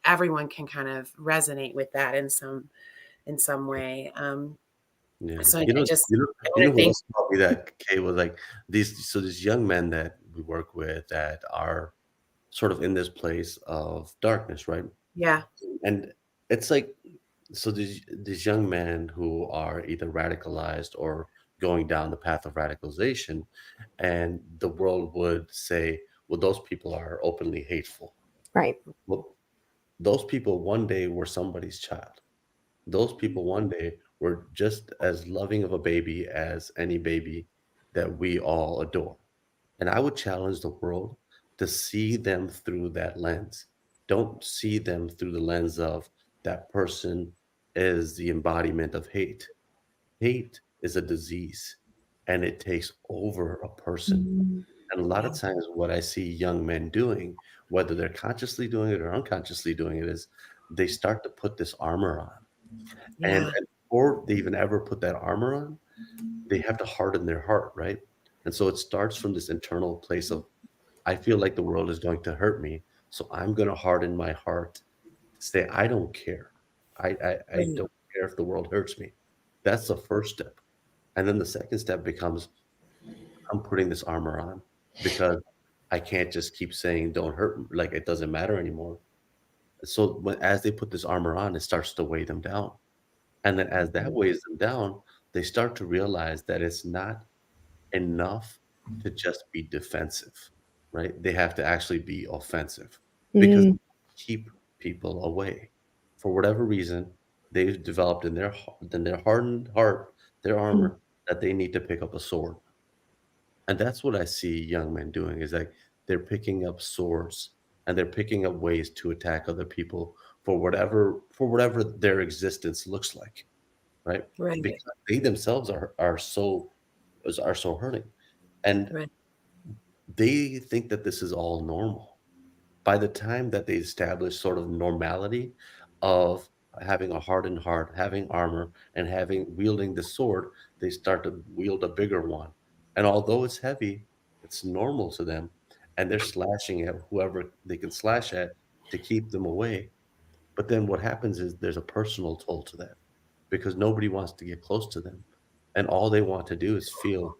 everyone can kind of resonate with that in some way. yeah. So I just I You want know to who thank else taught me that, Kay, was like these young men that we work with that are sort of in this place of darkness, right? yeah. And it's like so these young men who are either radicalized or going down the path of radicalization, and the world would say, well, those people are openly hateful. Right. Well, those people one day were somebody's child. Those people one day were just as loving of a baby as any baby that we all adore. And I would challenge the world to see them through that lens. Don't see them through the lens of that person is the embodiment of hate. Hate is a disease and it takes over a person. Mm. And a lot of times, what I see young men doing, whether they're consciously doing it or unconsciously doing it, is they start to put this armor on. Yeah. And before they even ever put that armor on, they have to harden their heart, right? And so it starts from this internal place of, I feel like the world is going to hurt me. So I'm going to harden my heart to say, I don't care. I Right. don't care if the world hurts me. That's the first step. And then the second step becomes, I'm putting this armor on because I can't just keep saying, don't hurt me. Like it doesn't matter anymore. So as they put this armor on, it starts to weigh them down. And then as that weighs them down, they start to realize that it's not enough to just be defensive, right? They have to actually be offensive because Mm. keep people away. For whatever reason, they've developed in their hardened heart, their Mm. armor, that they need to pick up a sword. And that's what I see young men doing, is like they're picking up swords and they're picking up ways to attack other people for whatever their existence looks like, right? Right. Because they themselves are so hurting. And Right. they think that this is all normal. By the time that they establish sort of normality of having a hardened heart, having armor, and having wielding the sword, they start to wield a bigger one. And although it's heavy, it's normal to them. And they're slashing at whoever they can slash at to keep them away. But then what happens is there's a personal toll to that because nobody wants to get close to them. And all they want to do is feel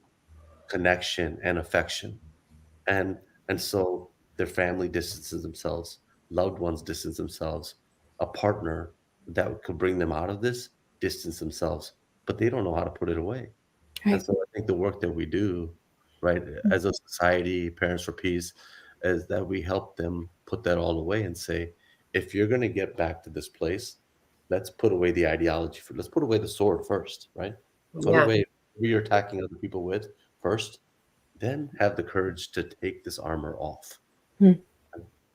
connection and affection. And so their family distances themselves, loved ones distance themselves, a partner that could bring them out of this distance themselves, but they don't know how to put it away. And Right. so I think the work that we do, right, as a society, Parents for Peace, is that we help them put that all away and say, if you're going to get back to this place, let's put away the sword first, right? Put Yeah. away who you're attacking other people with first, then have the courage to take this armor off. Mm.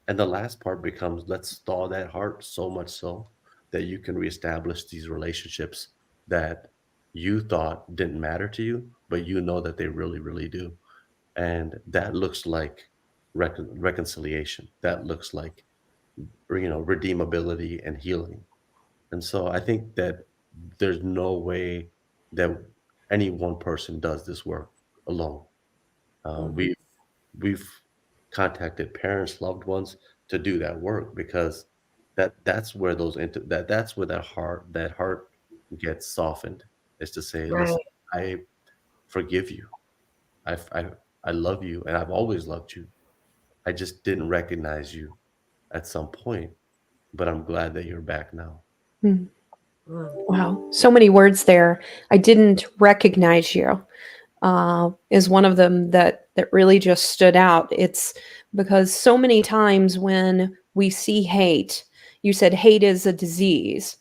And the last part becomes, let's thaw that heart so much so that you can reestablish these relationships that you thought didn't matter to you, but you know that they really, really do. And that looks like reconciliation. That looks like, redeemability and healing. And so I think that there's no way that any one person does this work alone. Uh, Mhm. we've we've contacted parents, loved ones to do that work because that's where that heart gets softened, is to say, Right. listen, I forgive you. I I love you and I've always loved you. I just didn't recognize you at some point, but I'm glad that you're back now. Mm. Mm. Wow. So many words there. I didn't recognize you. Is one of them that really just stood out. It's because so many times when we see hate, you said hate is a disease,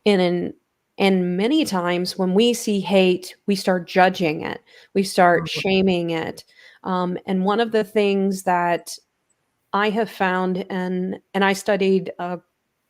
and and many times when we see hate, we start judging it, we start Mhm. shaming it. And one of the things that I have found, and I studied.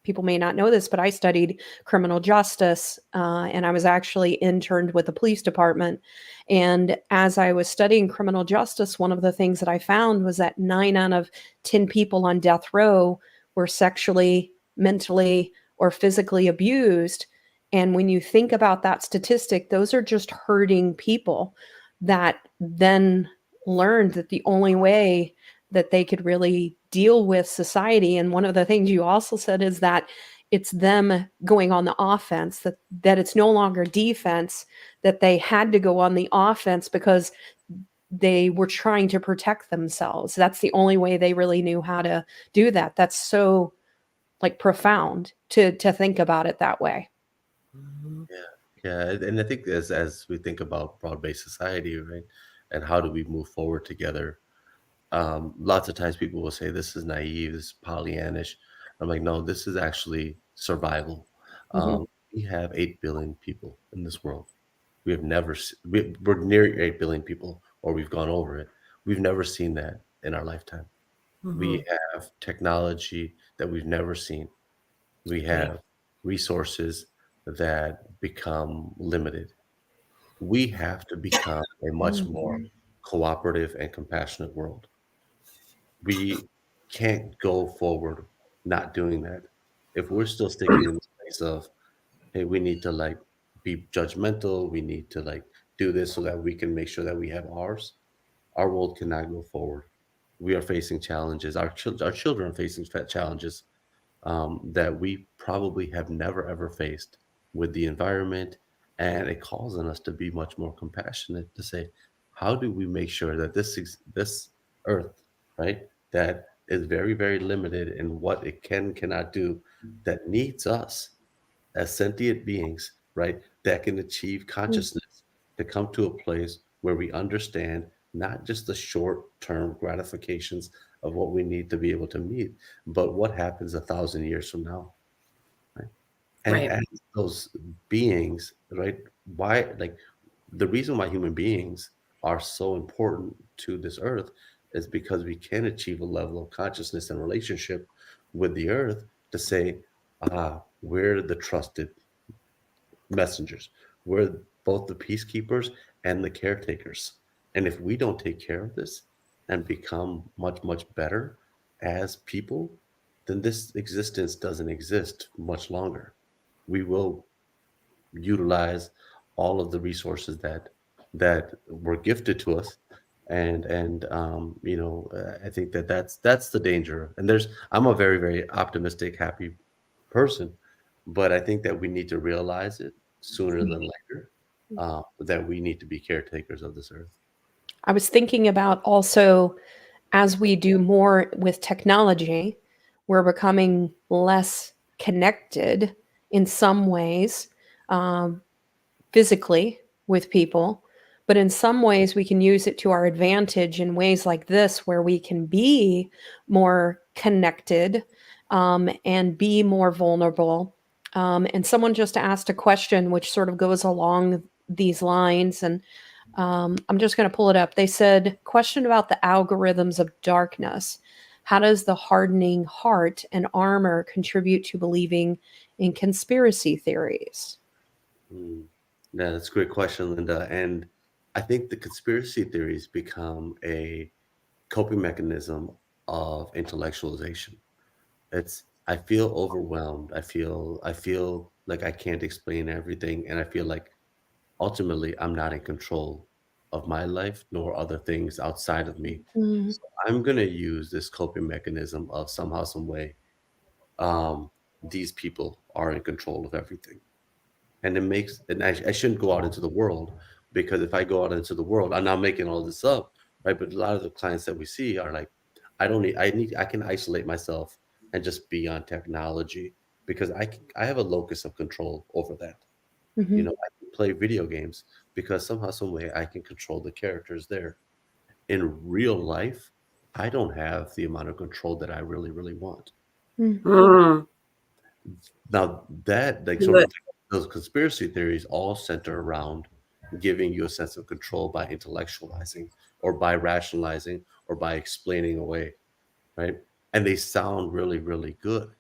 People may not know this, but I studied criminal justice, and I was actually interned with the police department. And as I was studying criminal justice, one of the things that I found was that 9 out of 10 people on death row were sexually, mentally, or physically abused. And when you think about that statistic, those are just hurting people that then learned that the only way that they could really deal with society. And one of the things you also said is that it's them going on the offense, that it's no longer defense, that they had to go on the offense because they were trying to protect themselves. That's the only way they really knew how to do that. That's so like profound to think about it that way. Mhm. Yeah, yeah, and I think as we think about broad-based society, right, and how do we move forward together, lots of times people will say this is naive, this is Pollyannish. I'm like, no, this is actually survival. Mhm. We have 8 billion people in this world. We're near 8 billion people, or we've gone over it. We've never seen that in our lifetime. We Mhm. have technology that we've never seen. We Right. have resources that become limited. We have to become a much more Mhm. cooperative and compassionate world. We can't go forward not doing that. If we're still sticking in the place of, hey, we need to like be judgmental, we need to like do this so that we can make sure that we have ours, our world cannot go forward. We are facing challenges. Our children are facing challenges that we probably have never ever faced with the environment, and it calls on us to be much more compassionate, to say, how do we make sure that this earth, right, that is very very limited in what it cannot do, that needs us as sentient beings, right, that can achieve Mm. consciousness, to come to a place where we understand not just the short term gratifications of what we need to be able to meet, but what happens 1,000 years from now, right? And Right. as those beings, right, why, like, the reason why human beings are so important to this earth is because we can achieve a level of consciousness and relationship with the earth to say, we're the trusted messengers. We're both the peacekeepers and the caretakers. And if we don't take care of this and become much, much better as people, then this existence doesn't exist much longer. We will utilize all of the resources that were gifted to us, and I think that's the danger. And I'm a very, very optimistic, happy person, but I think that we need to realize it sooner than later, that we need to be caretakers of this earth. I was thinking about also, as we do more with technology, we're becoming less connected in some ways, physically with people, but in some ways we can use it to our advantage in ways like this, where we can be more connected, and be more vulnerable. And someone just asked a question which sort of goes along these lines, and I'm just going to pull it up. They said, question about the algorithms of darkness. How does the hardening heart and armor contribute to believing in conspiracy theories? Yeah, that's a great question, Linda. And I think the conspiracy theories become a coping mechanism of intellectualization. I feel overwhelmed. I feel like I can't explain everything, and I feel like ultimately I'm not in control of my life nor other things outside of me. Mm, So I'm gonna use this coping mechanism of somehow, some way, um, these people are in control of everything. And I shouldn't go out into the world, because if I go out into the world, I'm not making all this up, right? But a lot of the clients that we see are like, I can isolate myself and just be on technology, because I have a locus of control over that. mhm, I can play video games because somehow, some way I can control the characters there. In real life, I don't have the amount of control that I really, really want. mm, Mm. Now that like sort Good. of those conspiracy theories all center around giving you a sense of control by intellectualizing or by rationalizing or by explaining away, right? And they sound really, really good,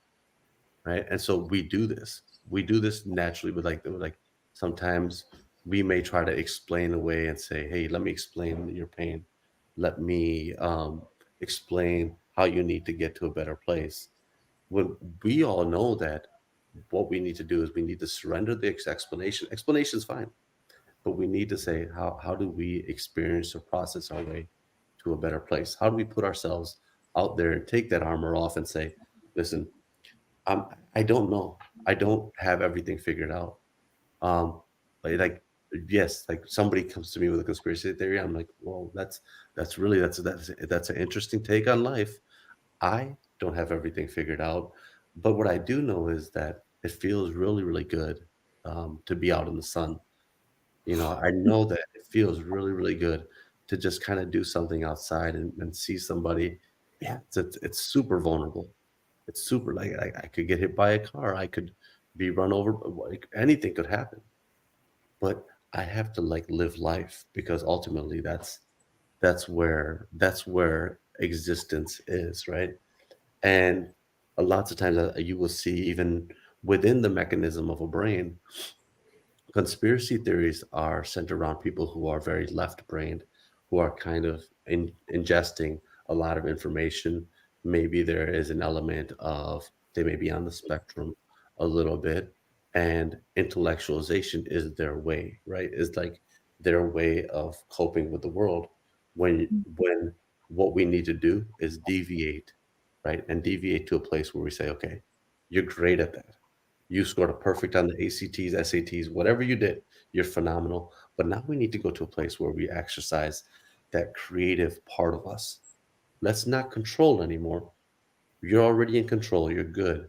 right? And so we do this. We do this naturally, but like sometimes we may try to explain away and say, "Hey, let me explain your pain. Let me explain how you need to get to a better place." When we all know that what we need to do is we need to surrender the explanation. Explanation is fine, but we need to say, how do we experience or process our way to a better place? How do we put ourselves out there and take that armor off and say, listen, I don't know. I don't have everything figured out. Um, like yes, like somebody comes to me with a conspiracy theory, I'm like, well, that's an interesting take on life. I don't have everything figured out, but what I do know is that it feels really, really good, to be out in the sun. I know that it feels really, really good to just kind of do something outside and see somebody. Yeah, it's super vulnerable. It's super, like, I could get hit by a car. I could be run over. Like, anything could happen. But I have to like live life, because ultimately that's where existence is, right? And a lots of times, you will see, even within the mechanism of a brain, conspiracy theories are centered around people who are very left-brained, who are kind of ingesting a lot of information. Maybe there is an element of they may be on the spectrum a little bit, and intellectualization is their way, right? Is like their way of coping with the world. When what we need to do is deviate, right? And deviate to a place where we say, okay, you're great at that. You scored a perfect on the ACTs, SATs, whatever you did, you're phenomenal. But now we need to go to a place where we exercise that creative part of us. Let's not control anymore. You're already in control. You're good.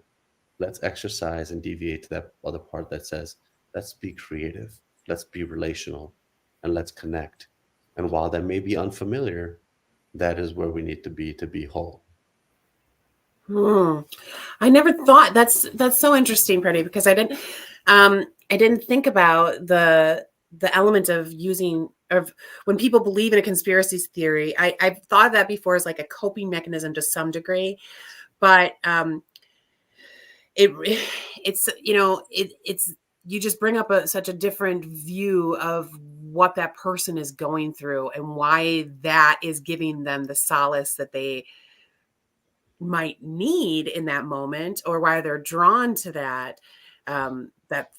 Let's exercise and deviate to that other part that says, let's be creative, let's be relational, and let's connect. And while that may be unfamiliar, that is where we need to be whole. Hmm. I never thought that's so interesting, Pardeep, because I didn't think about the element of using of when people believe in a conspiracy theory, I've thought of that before as like a coping mechanism to some degree, but it it's it's you just bring up such a different view of what that person is going through and why that is giving them the solace that they might need in that moment, or why they're drawn to that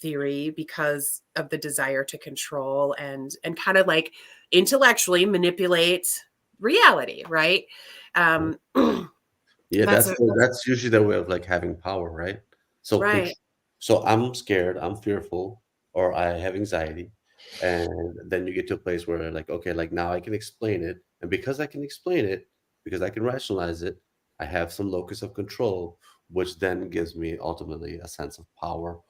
theory because of the desire to control and kind of like intellectually manipulate reality, right? um Yeah, that's that's usually their way of like having power, right? So right. so I'm scared, I'm fearful, or I have anxiety, and then you get to a place where like, okay, like now I can explain it, and because I can explain it, because I can rationalize it, I have some locus of control, which then gives me ultimately a sense of power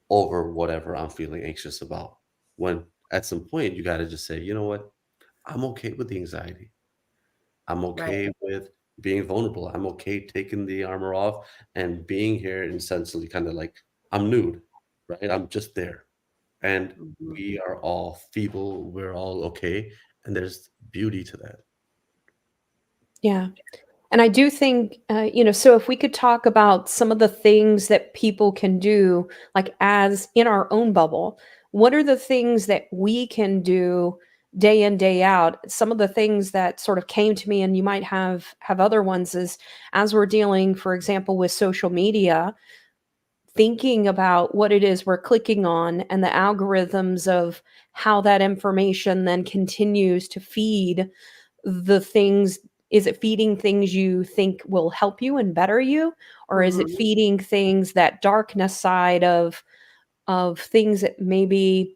over whatever I'm feeling anxious about. When at some point you got to just say, you know what, I'm okay with the anxiety. I'm Right. okay with being vulnerable. I'm okay taking the armor off and being here and essentially kind of like I'm nude, right? I'm just there. And Mhm. we are all feeble. We're all okay. And there's beauty to that. Yeah. And I do think, so if we could talk about some of the things that people can do, like as in our own bubble, what are the things that we can do day in, day out? Some of the things that sort of came to me, and you might have other ones, is as we're dealing, for example, with social media, thinking about what it is we're clicking on and the algorithms of how that information then continues to feed the things. Is it feeding things you think will help you and better you, or is it Mhm. feeding things, that darkness side of things that maybe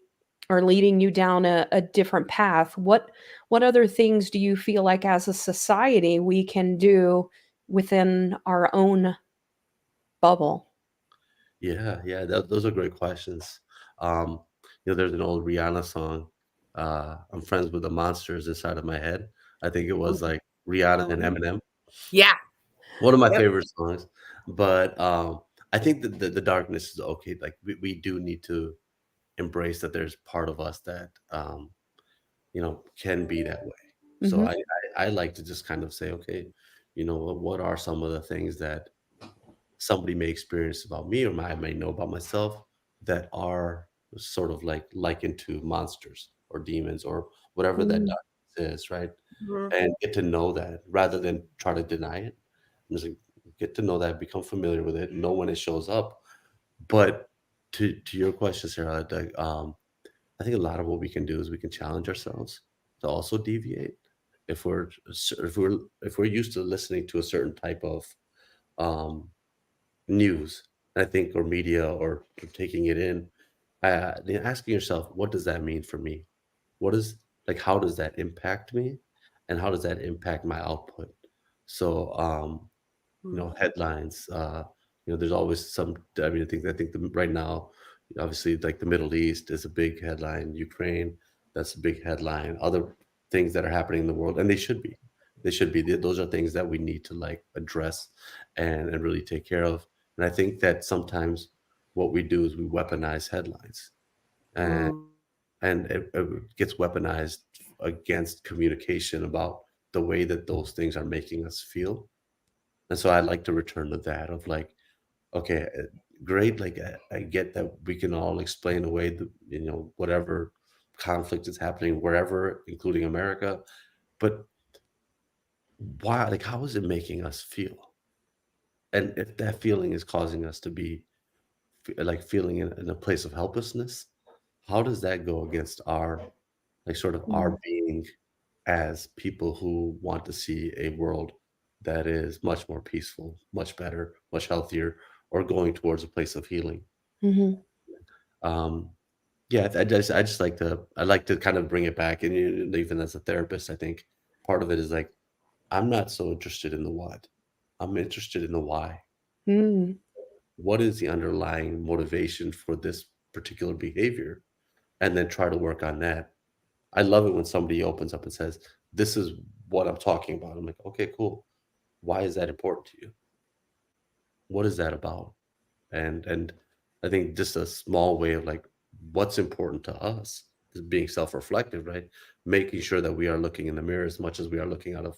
are leading you down a different path? What other things do you feel like as a society we can do within our own bubble? Yeah, yeah, those are great questions. Um, there's an old Rihanna song. I'm friends with the monsters inside of my head. I think it was like Rihanna and Eminem. Yeah. One of my Yep. favorite songs, but, I think that the darkness is okay, like, we do need to embrace that there's part of us that, can be that way. So Mhm. I like to just kind of say, "Okay, what are some of the things that somebody may experience about me or I may know about myself that are sort of like likened to monsters or demons or whatever that Mm. darkness is, right?" Mhm. And get to know that rather than try to deny it. Just like get to know that, become familiar with it, know when it shows up. But to your question, Sarah, like, I think a lot of what we can do is we can challenge ourselves to also deviate. If we're used to listening to a certain type of um, news, I think, or media, or taking it in, then asking yourself, what does that mean for me? What is like, how does that impact me? And how does that impact my output? So, Mhm. headlines, there's always some, I mean, I think right now, obviously, like the Middle East is a big headline, Ukraine, that's a big headline, other things that are happening in the world, and they should be. Those are things that we need to like address and really take care of. And I think that sometimes what we do is we weaponize headlines, and Mm. it gets weaponized against communication about the way that those things are making us feel. And so I like to return to that of like, okay, great. Like I get that we can all explain away whatever conflict is happening wherever, including America, but why? Like, how is it making us feel? And if that feeling is causing us to be like feeling in a place of helplessness, how does that go against our like sort of Mm. our being as people who want to see a world that is much more peaceful, much better, much healthier, or going towards a place of healing. Mhm. Um, yeah, I just like to kind of bring it back, and even as a therapist, I think part of it is like I'm not so interested in the what, I'm interested in the why. Mm. What is the underlying motivation for this particular behavior, and then try to work on that. I love it when somebody opens up and says, "This is what I'm talking about." I'm like, "Okay, cool. Why is that important to you? What is that about?" And I think just a small way of like, what's important to us? being self-reflective, right? Making sure that we are looking in the mirror as much as we are looking out of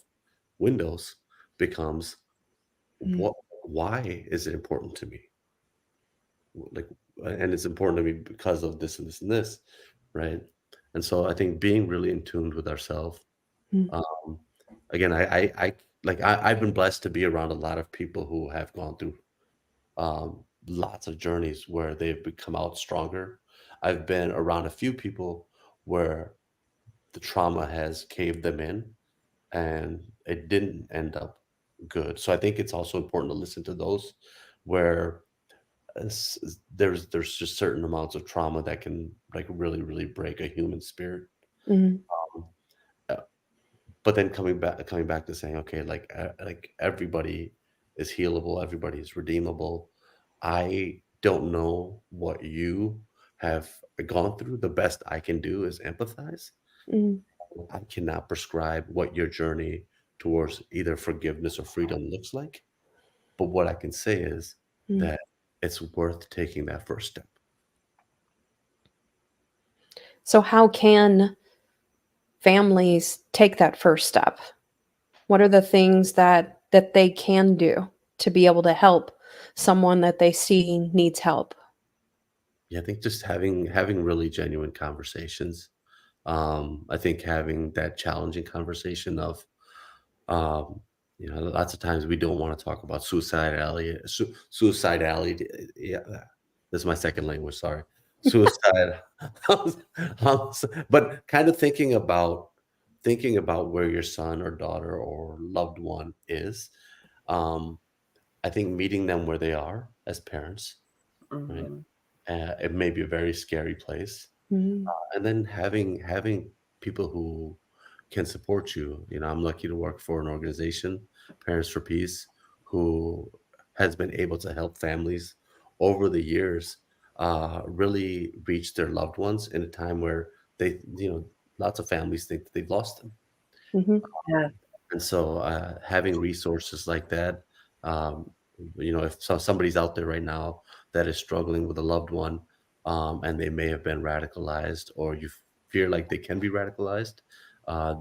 windows becomes Mm, what why is it important to me? Like, and it's important to me because of this and this and this, right? And so I think being really in tune with ourselves. mm, Um, again, I've been blessed to be around a lot of people who have gone through lots of journeys where they've become out stronger. I've been around a few people where the trauma has caved them in and it didn't end up good. So I think it's also important to listen to those where there's just certain amounts of trauma that can like really break a human spirit. mm, Um, uh, but then coming back to saying, okay, like everybody is healable, everybody is redeemable. I don't know what you have gone through. The best I can do is empathize. mm, I cannot prescribe what your journey towards either forgiveness or freedom looks like. But what I can say is mm. that it's worth taking that first step. So how can families take that first step? What are the things that they can do to be able to help someone that they see needs help? Yeah, I think just having really genuine conversations. I think having that challenging conversation of, um, lots of times we don't want to talk about suicidality. Yeah, this is my second language. Sorry, suicide. But kind of thinking about where your son or daughter or loved one is. Um, I think meeting them where they are as parents, right? Mhm. It may be a very scary place, Mm, and then having people who can support you. I'm lucky to work for an organization, Parents for Peace, who has been able to help families over the years really reach their loved ones in a time where lots of families think that they've lost them. mhm, Yeah. And so, having resources like that, um, if somebody's out there right now that is struggling with a loved one, and they may have been radicalized, or you fear like they can be radicalized,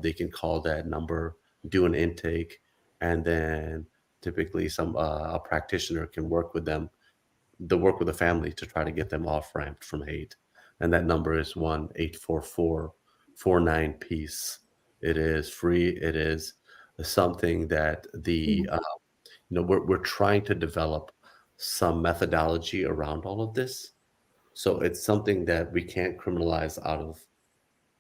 they can call that number, do an intake, and then typically a practitioner can work with them, work with the family to try to get them off ramped from hate. And that number is 1-844-49-PEACE. It is free. It is something that mhm, we're trying to develop some methodology around all of this. So it's something that we can't criminalize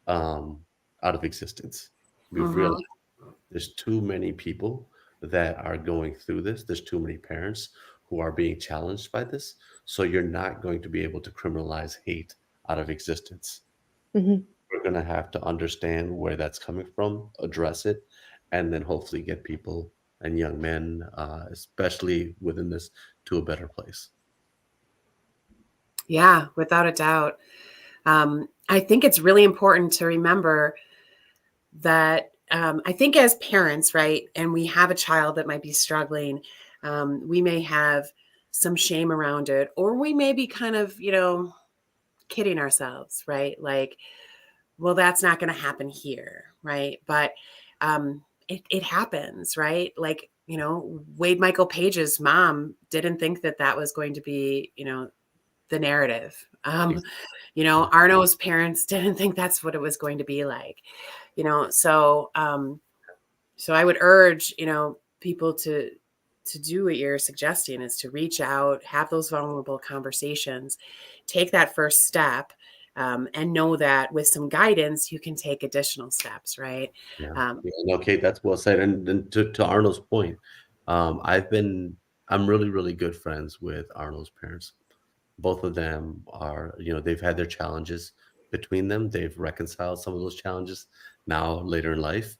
um, out of existence. We've realized Mhm. there's too many people that are going through this. There's too many parents who are being challenged by this. So you're not going to be able to criminalize hate out of existence. mhm. We're going to have to understand where that's coming from, address it, and then hopefully get people and young men, especially within this, to a better place. Yeah, without a doubt. I think it's really important to remember that I think as parents, right, and we have a child that might be struggling, we may have some shame around it, or we may be kind of, kidding ourselves, right? Like, well, that's not going to happen here, right? But it happens, right? Like, Wade Michael Page's mom didn't think that that was going to be, the narrative. Arno's parents didn't think that's what it was going to be like, so I would urge, people to do what you're suggesting is to reach out, have those vulnerable conversations, take that first step, and know that with some guidance, you can take additional steps, right? Yeah. Um, Yeah, no, Kate, that's well said. And to Arnold's point, I'm really good friends with Arnold's parents. Both of them are, they've had their challenges between them. They've reconciled some of those challenges now later in life.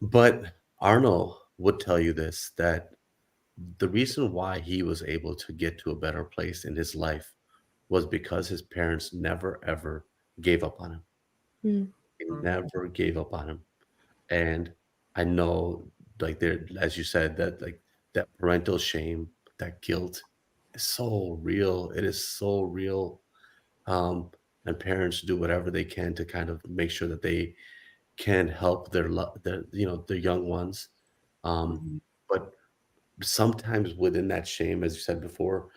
But Arnold would tell you this, that the reason why he was able to get to a better place in his life was because his parents never ever gave up on him. Mm, They never gave up on him. And I know, like there, as you said, that like that parental shame, that guilt is so real. It is so real. Um, and parents do whatever they can to kind of make sure that they can help their young ones. Um, Mhm. but sometimes within that shame, as you said before,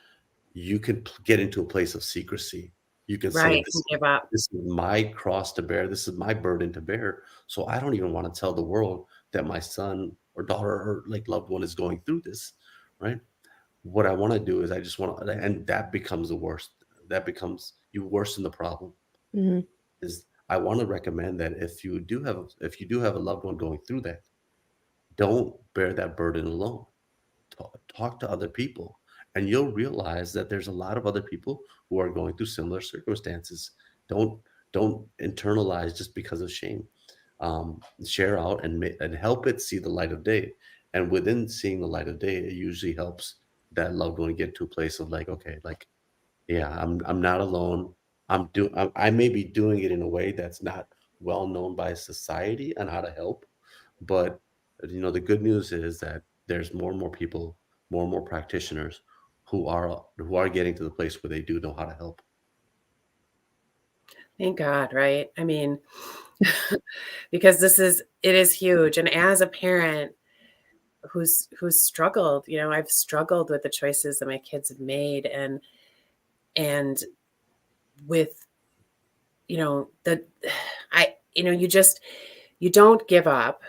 you can get into a place of secrecy. You can say, Right. And give up. this is my cross to bear. This is my burden to bear. So I don't even want to tell the world that my son or daughter or like loved one is going through this, right? What I want to do is I just want to, and that becomes the worst. That becomes you worsen the problem. Mhm. Is I want to recommend that if you do have a loved one going through that, don't bear that burden alone. Talk to other people, and you'll realize that there's a lot of other people who are going through similar circumstances. Don't internalize just because of shame. Share out and help it see the light of day. And within seeing the light of day, it usually helps that loved one get to a place of like, okay, like, yeah, I'm not alone. I may be doing it in a way that's not well known by society on how to help, but the good news is that there's more and more people, more and more practitioners who are getting to the place where they do know how to help. Thank God, right? I mean, because it is huge. And as a parent who's struggled, I've struggled with the choices that my kids have made and with, the I you don't give up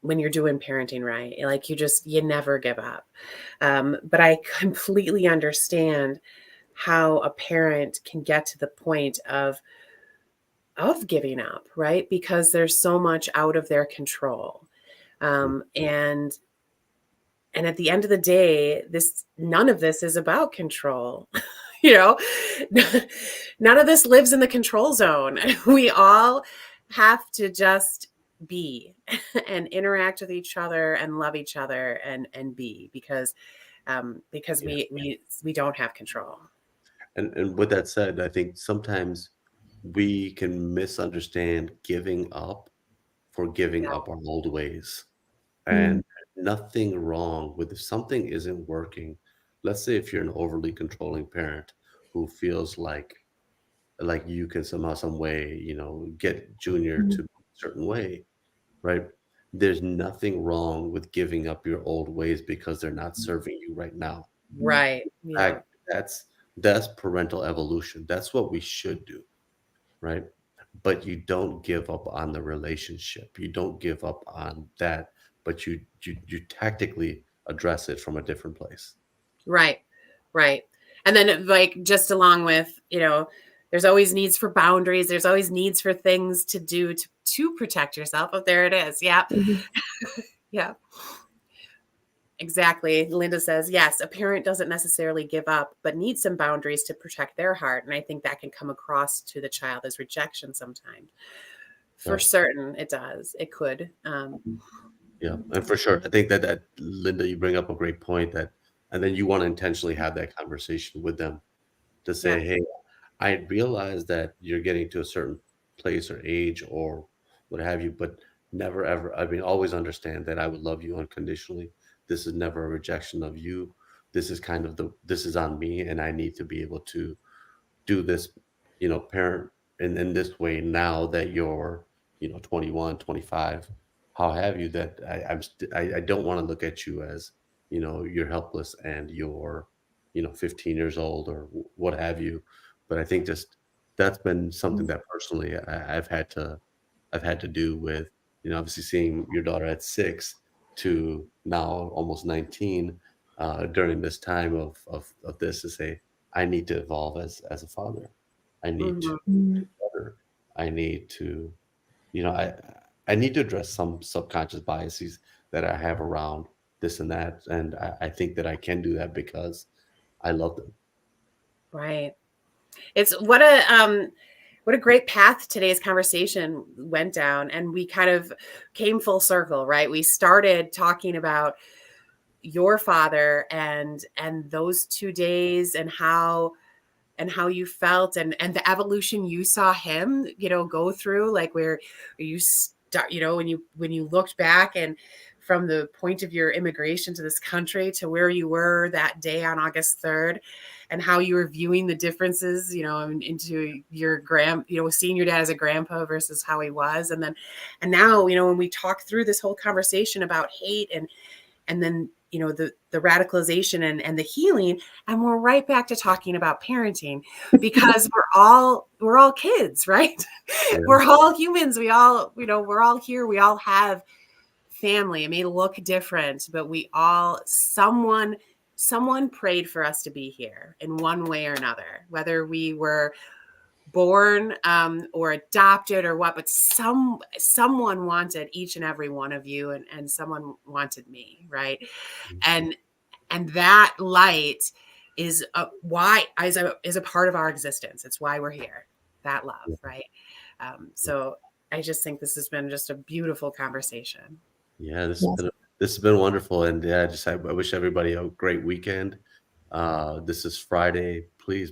when you're doing parenting right. Like you never give up. But I completely understand how a parent can get to the point of giving up, right? Because there's so much out of their control. And at the end of the day, none of this is about control. you know, None of this lives in the control zone. We all have to just be and interact with each other and love each other and be because Yeah. we don't have control. And with that said, I think sometimes we can misunderstand giving up for giving Yeah. up our old ways. Mhm. And nothing wrong with if something isn't working. Let's say if you're an overly controlling parent who feels like you can somehow, some way, get Junior Mhm. to a certain way, right? There's nothing wrong with giving up your old ways because they're not serving you right now. Right. In Yeah. fact, that's parental evolution. That's what we should do, right? But you don't give up on the relationship. You don't give up on that, but you tactically address it from a different place. Right. Right. And then like just along with, there's always needs for boundaries. There's always needs for things to do to protect yourself. Oh, there it is. Yeah. Mhm. Yeah. Exactly. Linda says, yes, a parent doesn't necessarily give up, but needs some boundaries to protect their heart. And I think that can come across to the child as rejection sometimes. For Yeah, certain, it does. It could. yeah, and for sure, I think that Linda, you bring up a great point and then you want to intentionally have that conversation with them to Yeah. say, hey, I realize that you're getting to a certain place or age or what have you, but never ever, I mean, always understand that I would love you unconditionally. This is never a rejection of you. This is on me, and I need to be able to do this, parent in this way now that you're, 21, 25, how have you, that I don't want to look at you as, you're helpless and you're, 15 years old or what have you. But I think just that's been something that personally I've had to do with, obviously seeing your daughter at 6 to now almost 19 during this time of this to say, I need to evolve as a father. I need to Mhm. be Mhm. better. I need to, you know, I need to address some subconscious biases that I have around this and that. And I think that I can do that because I love them. Right. It's what a great path today's conversation went down, and we kind of came full circle, right? We started talking about your father and those 2 days and how you felt and the evolution you saw him, go through, like where you when you looked back and from the point of your immigration to this country to where you were that day on August 3rd and how you were viewing the differences, into your seeing your dad as a grandpa versus how he was. And now, when we talk through this whole conversation about hate and then, the radicalization and the healing, and we're right back to talking about parenting because we're all kids, right? Yeah. We're all humans. We all, we're all here. We all have family. It may look different, but someone prayed for us to be here in one way or another, whether we were born or adopted or what, but someone wanted each and every one of you, and someone wanted me, right? And that light is a part of our existence. It's why we're here. That love, right? So I just think this has been just a beautiful conversation. Yeah, this has been wonderful, and yeah, I wish everybody a great weekend. This is Friday. Please,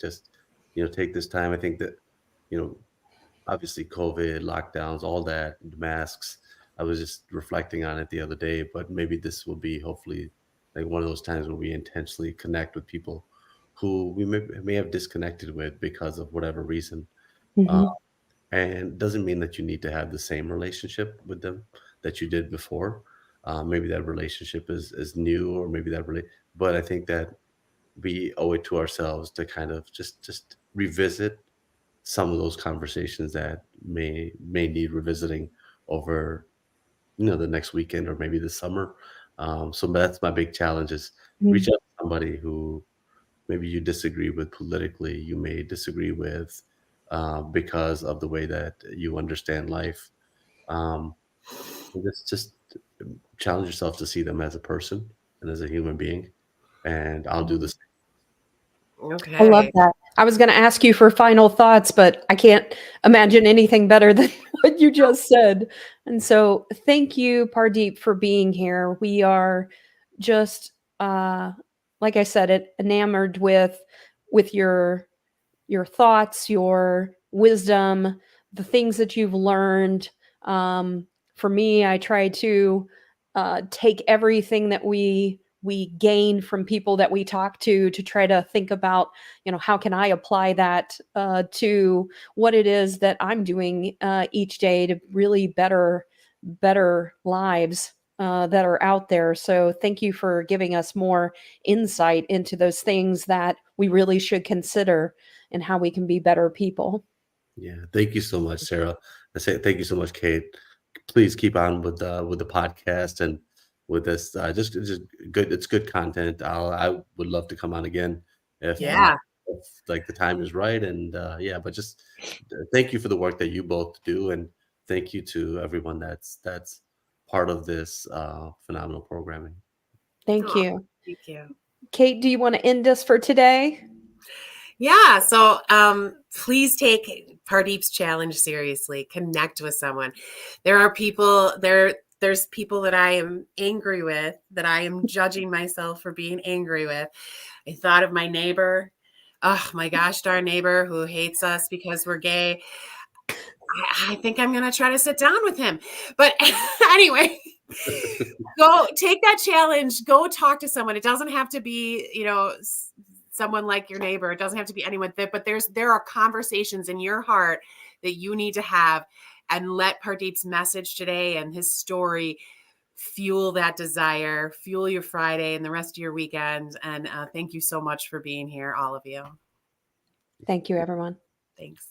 just take this time. I think that obviously COVID, lockdowns, all that, masks. I was just reflecting on it the other day, but maybe this will be hopefully like one of those times where we intentionally connect with people who we may have disconnected with because of whatever reason. And it doesn't mean that you need to have the same relationship with them that you did before. Maybe that relationship is new, or maybe but I think that we owe it to ourselves to kind of just revisit some of those conversations that may need revisiting over the next weekend or maybe this summer. So that's my big challenge is reach out to somebody who maybe you disagree with politically, you may disagree with because of the way that you understand life. Just challenge yourself to see them as a person and as a human being, and I'll do the same. Okay. I love that. I was going to ask you for final thoughts, but I can't imagine anything better than what you just said. And so thank you, Pardeep, for being here. We are just, like I said, enamored with your thoughts, your wisdom, the things that you've learned. For me, I try to take everything that we gain from people that we talk to try to think about, how can I apply that to what it is that I'm doing each day to really better lives that are out there. So thank you for giving us more insight into those things that we really should consider and how we can be better people. Yeah, thank you so much, Sarah. I say thank you so much, Kate. Please keep on with the podcast and with this. Just good. It's good content. I would love to come on again if like the time is right. And yeah, but just thank you for the work that you both do, and thank you to everyone that's part of this phenomenal programming. Thank you. Thank you. Kate, do you want to end us for today? Yeah. So please take Pardeep's challenge seriously. Connect with someone. There are people there's people that I am angry with, that I am judging myself for being angry with. I thought of my neighbor. Oh my gosh, darn neighbor who hates us because we're gay. I think I'm going to try to sit down with him. But anyway, go take that challenge. Go talk to someone. It doesn't have to be, someone like your neighbor. It doesn't have to be anyone, but there are conversations in your heart that you need to have, and let Pardeep's message today and his story fuel that desire, fuel your Friday and the rest of your weekend. And thank you so much for being here, all of you. Thank you, everyone. Thanks.